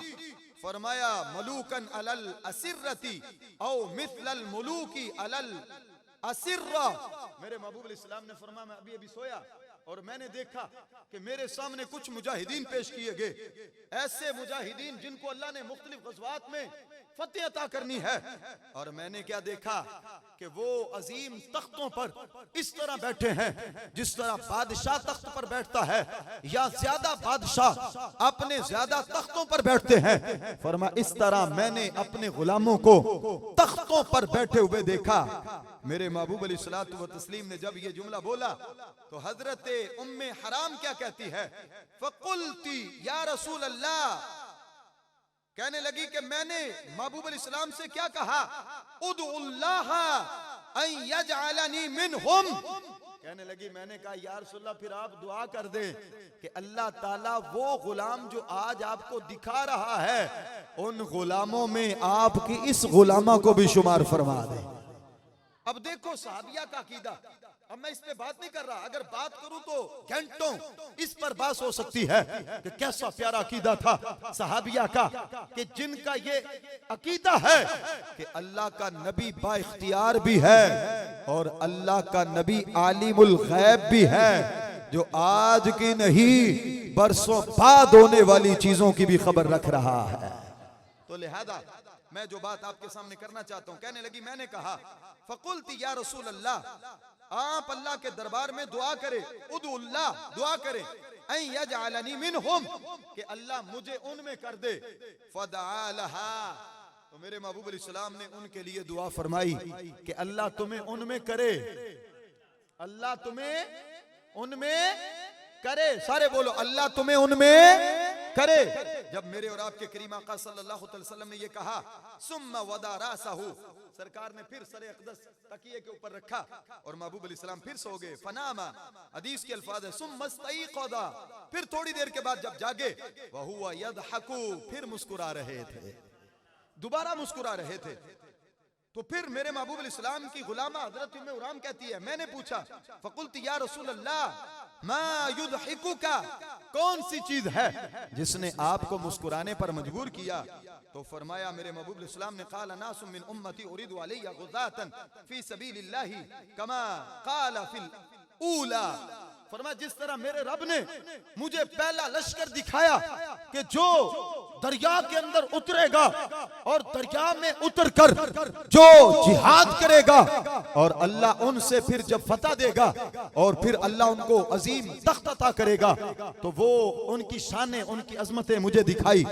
फरमाया मलूकन अलल असिर्रती औ मिथलल मुलूकी अलल असिर्रा। मेरे महबूब अलैहिस्सलाम ने फरमाया मैं अभी सोया और मैंने देखा कि मेरे सामने कुछ मुजाहिदीन पेश किए गए, ऐसे मुजाहिदीन जिनको अल्लाह ने मुख्तलिफ गज़वात में फतेह अता करनी है, और मैंने क्या देखा कि वो अजीम तख्तों पर इस तरह बैठे हैं जिस तरह बादशाह तख्त पर बैठता है या ज्यादा बादशाह अपने ज्यादा तख्तों पर बैठते हैं। फरमा इस तरह मैंने अपने गुलामों को तख्तों पर बैठे हुए देखा। मेरे महबूब अलैहिस्सलातु व तस्लीम ने जब ये जुमला बोला तो हजरत उम्मे हराम क्या कहती है? फकुल्ती या रसूल अल्लाह, कहने लगी कि मैंने महबूब अलैहिस्सलाम से क्या कहा? उदउल्लाह अन यजअलनी मिनहुम, कहने लगी मैंने कहा या रसूल अल्लाह फिर आप दुआ कर दे कि अल्लाह ताला वो गुलाम जो आज आपको दिखा रहा है उन गुलामों में आपकी इस गुलामा को भी शुमार फरमा दे। अब देखो सहाबिया का अकीदा, अब मैं इस पे बात नहीं कर रहा, अगर बात करूं तो घंटों इस पर बात हो सकती है कि कैसा प्यारा अकीदा था सहाबिया का, कि जिनका ये अकीदा है कि अल्लाह का नबी बाइख्तियार भी है और अल्लाह का नबी आलिमुल गैब भी है, जो आज की नहीं बरसों बाद होने वाली चीजों की भी खबर रख रहा है। तो लिहाजा मैं जो बात आपके सामने करना चाहता हूं, कहने लगी मैंने कहा फकुल्ती या रसूल अल्लाह, आप अल्लाह के दरबार में दुआ करें, उदुल्लाह दुआ करें, ऐ यजअलनी मिनहुम, कि अल्लाह मुझे उनमें कर दे। फदआ लहा, तो मेरे महबूब अलैहिस्सलाम ने उनके लिए दुआ फरमाई कि अल्लाह तुम्हें उनमें करे, अल्लाह तुम्हें उनमें करे। सारे बोलो अल्लाह तुम्हें उनमें करे। जब मेरे और आपके करीम आका सल्लल्लाहु अलैहि वसल्लम ने ये कहा, सुम्मा वदा रासहु, सरकार ने फिर सरे अक़दस तकिए के ऊपर रखा और महबूब अलैहिस्सलाम फिर सो गए। फनामा, हदीस के अल्फाज है सुम्मा इस्तयक़ज़ा, फिर थोड़ी देर के बाद जब जागे, वहुवा यदहकु, फिर मुस्कुरा रहे थे, दोबारा मुस्कुरा रहे थे। तो फिर मेरे महबूब अलैहिस्सलाम की गुलामा हजरत उम्मे हुराम कहती है, मैंने पूछा फकुल्ती या रसूल अल्लाह मा युदहिकुका, कौन सी चीज है जिसने आपको मुस्कुराने पर मजबूर किया? तो फरमाया मेरे महबूब अलैहिस्सलाम ने, क़ाला नासुम मिन उम्मती उरिदु अलैया गुज़ातन फी सबीलिल्लाहि कमा क़ाला फिल ऊला, फरमाया जिस तरह मेरे रब ने मुझे पहला लश्कर दिखाया कि जो दरिया के अंदर उतरेगा और दरिया में उतरकर जो जिहाद करेगा और अल्लाह उनसे फिर जब फतह देगा और फिर अल्लाह उनको अजीम तख्त अता करेगा, तो वो उनकी शानें, उनकी अजमतें मुझे दिखाई।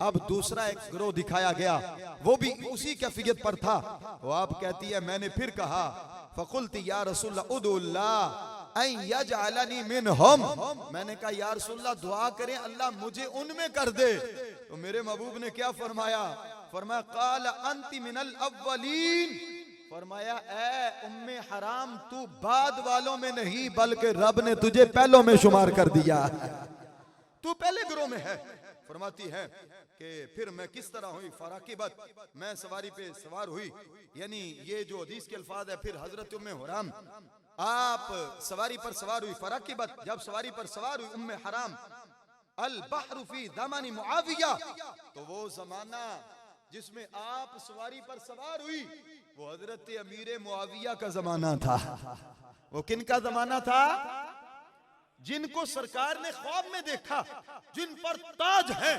अब दूसरा एक गिरोह दिखाया गया, वो भी उसी कैफियत पर था। वो आप कहती है मैंने फिर कहा फकुल्ती या रसूलल्लाह उदुल्लाह ऐ यजअलनी मिनहुम, मैंने कहा या रसूलल्लाह दुआ करें अल्लाह मुझे उनमें कर दे। तो मेरे महबूब ने क्या फरमाया? फरमाया क़ाल अंति मिनल अव्वलीन, फरमाया ए उम्मे हराम तू बाद वालों में नहीं बल्कि रब ने तुझे पहलों में शुमार कर दिया, तू पहले गिरोह में है। फरमाती है कि फिर मैं किस तरह हुई? फराकिबत, मैं सवारी पे सवार हुई, यानी ये जो हदीस के अल्फाज है, फिर हजरत उम्मे हुराम आप सवारी पर सवार हुई। फराकिबत, जब सवारी पर सवार हुई उम्मे हराम, अल बहरु फी दमानी मुआविया, तो वो जमाना जिसमें आप सवारी पर सवार हुई वो हजरत अमीर मुआविया का जमाना था। वो किन का जमाना था? जिनको सरकार ने ख्वाब में देखा, जिन पर ताज है,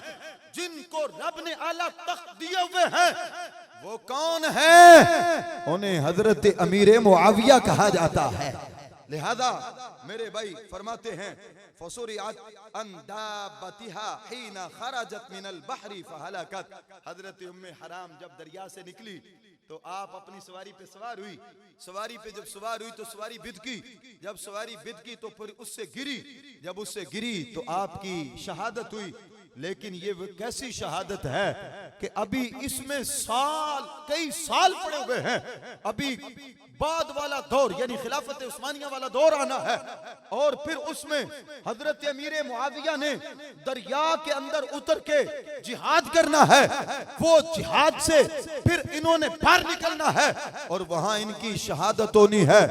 जिनको रब ने आला तख्त दिए हुए हैं, वो कौन है? उन्हें हजरत अमीर मुआविया कहा जाता है। लिहाजा मेरे भाई फरमाते हैं फसुरियत अन दाबतिहा हीना खरजत मिनल बहरी फहलकत, हजरत उम्मे हराम जब दरिया से निकली तो आप अपनी सवारी पे सवार हुई, सवारी पे जब सवार हुई तो सवारी बिदकी, जब सवारी बिदकी तो फिर उससे गिरी, जब उससे गिरी तो आपकी शहादत हुई। लेकिन ये वो कैसी शहादत है कि अभी इसमें कई साल पड़े हुए हैं। अभी बाद वाला दौर यानी खिलाफत उस्मानिया वाला दौर आना है और फिर उसमें हजरत अमीर मुआविया ने दरिया के अंदर उतर के जिहाद करना है। वो जिहाद से फिर इन्होंने बाहर निकलना है और वहां इनकी शहादत होनी है।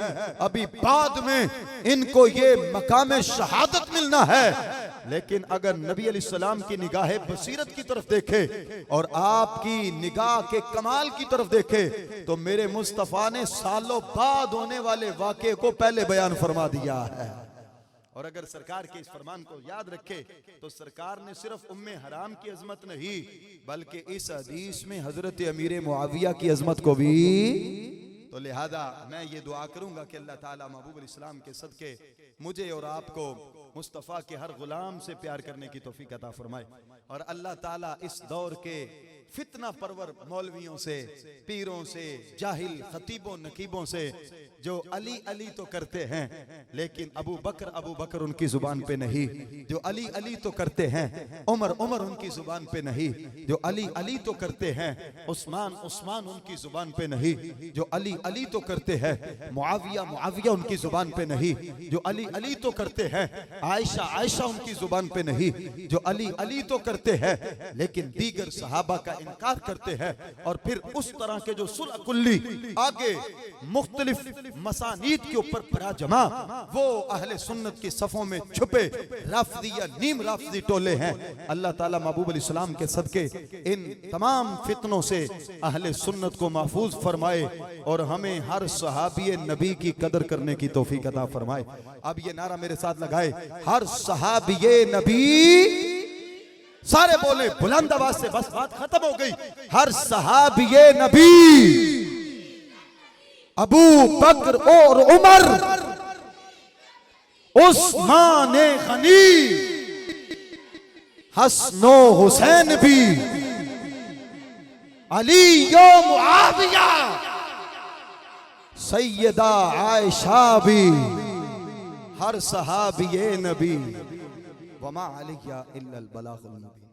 अभी बाद में इनको ये मकाम शहादत मिलना है। लेकिन अगर नबी अलैहिस्सलाम की निगाह बसीरत की तरफ देखे और आपकी निगाह के कमाल की तरफ देखे तो मेरे मुस्तफा ने सालों बाद होने वाले वाक़े को पहले बयान फरमा दिया है। और अगर सरकार के इस फरमान को याद रखे तो सरकार ने सिर्फ उम्मे हराम की अजमत नहीं बल्कि इस हदीस में हजरत अमीर मुआविया की अजमत को भी। तो लिहाजा मैं ये दुआ करूंगा कि अल्लाह ताला महबूब अलैहिस्सलाम के सदके मुझे और आपको मुस्तफ़ा के हर गुलाम से प्यार करने की तौफीक अता फरमाए और अल्लाह ताला इस दौर के फितना परवर मौलवियों से, पीरों से, जाहिल खतीबों नकीबों से जो अली अली तो करते हैं लेकिन अबू बकर उनकी जुबान पे नहीं, जो अली अली तो करते हैं उमर उनकी जुबान पे नहीं, जो अली अली तो करते हैं उस्मान उनकी जुबान पे नहीं, जो अली अली तो करते हैं मुआविया उनकी जुबान पे नहीं, जो अली अली तो करते हैं आयशा उनकी जुबान पे नहीं, जो अली अली तो करते हैं लेकिन दीगर सहाबा का इनकार करते हैं। और फिर उस तरह के जो सुलह कुल्ली आगे मुख्तलिफ मसानीद के ऊपर पराजमा वो अहले सुन्नत की सफों में छुपे राफदी या नीम राफदी टोले हैं। अल्लाह ताला महबूब अलैहिस्सलाम के सदके इन तमाम फितनों से अहले सुन्नत को महफूज फरमाए और हमें हर सहाबी नबी की कदर करने की तौफीक अता फरमाए। अब ये नारा मेरे साथ लगाए, हर सहाबी नबी, सारे बोले बुलंद आवाज से, बस बात खत्म हो गई। हर सहाबी नबी, अबू बकर और उमर, उस्मान गनी, हसनो हुसैन भी, अली यो मुआविया, सैयदा आयशा भी, हर सहाबी नबी, वमा अलैया इल्लल बलागुल मुबीन।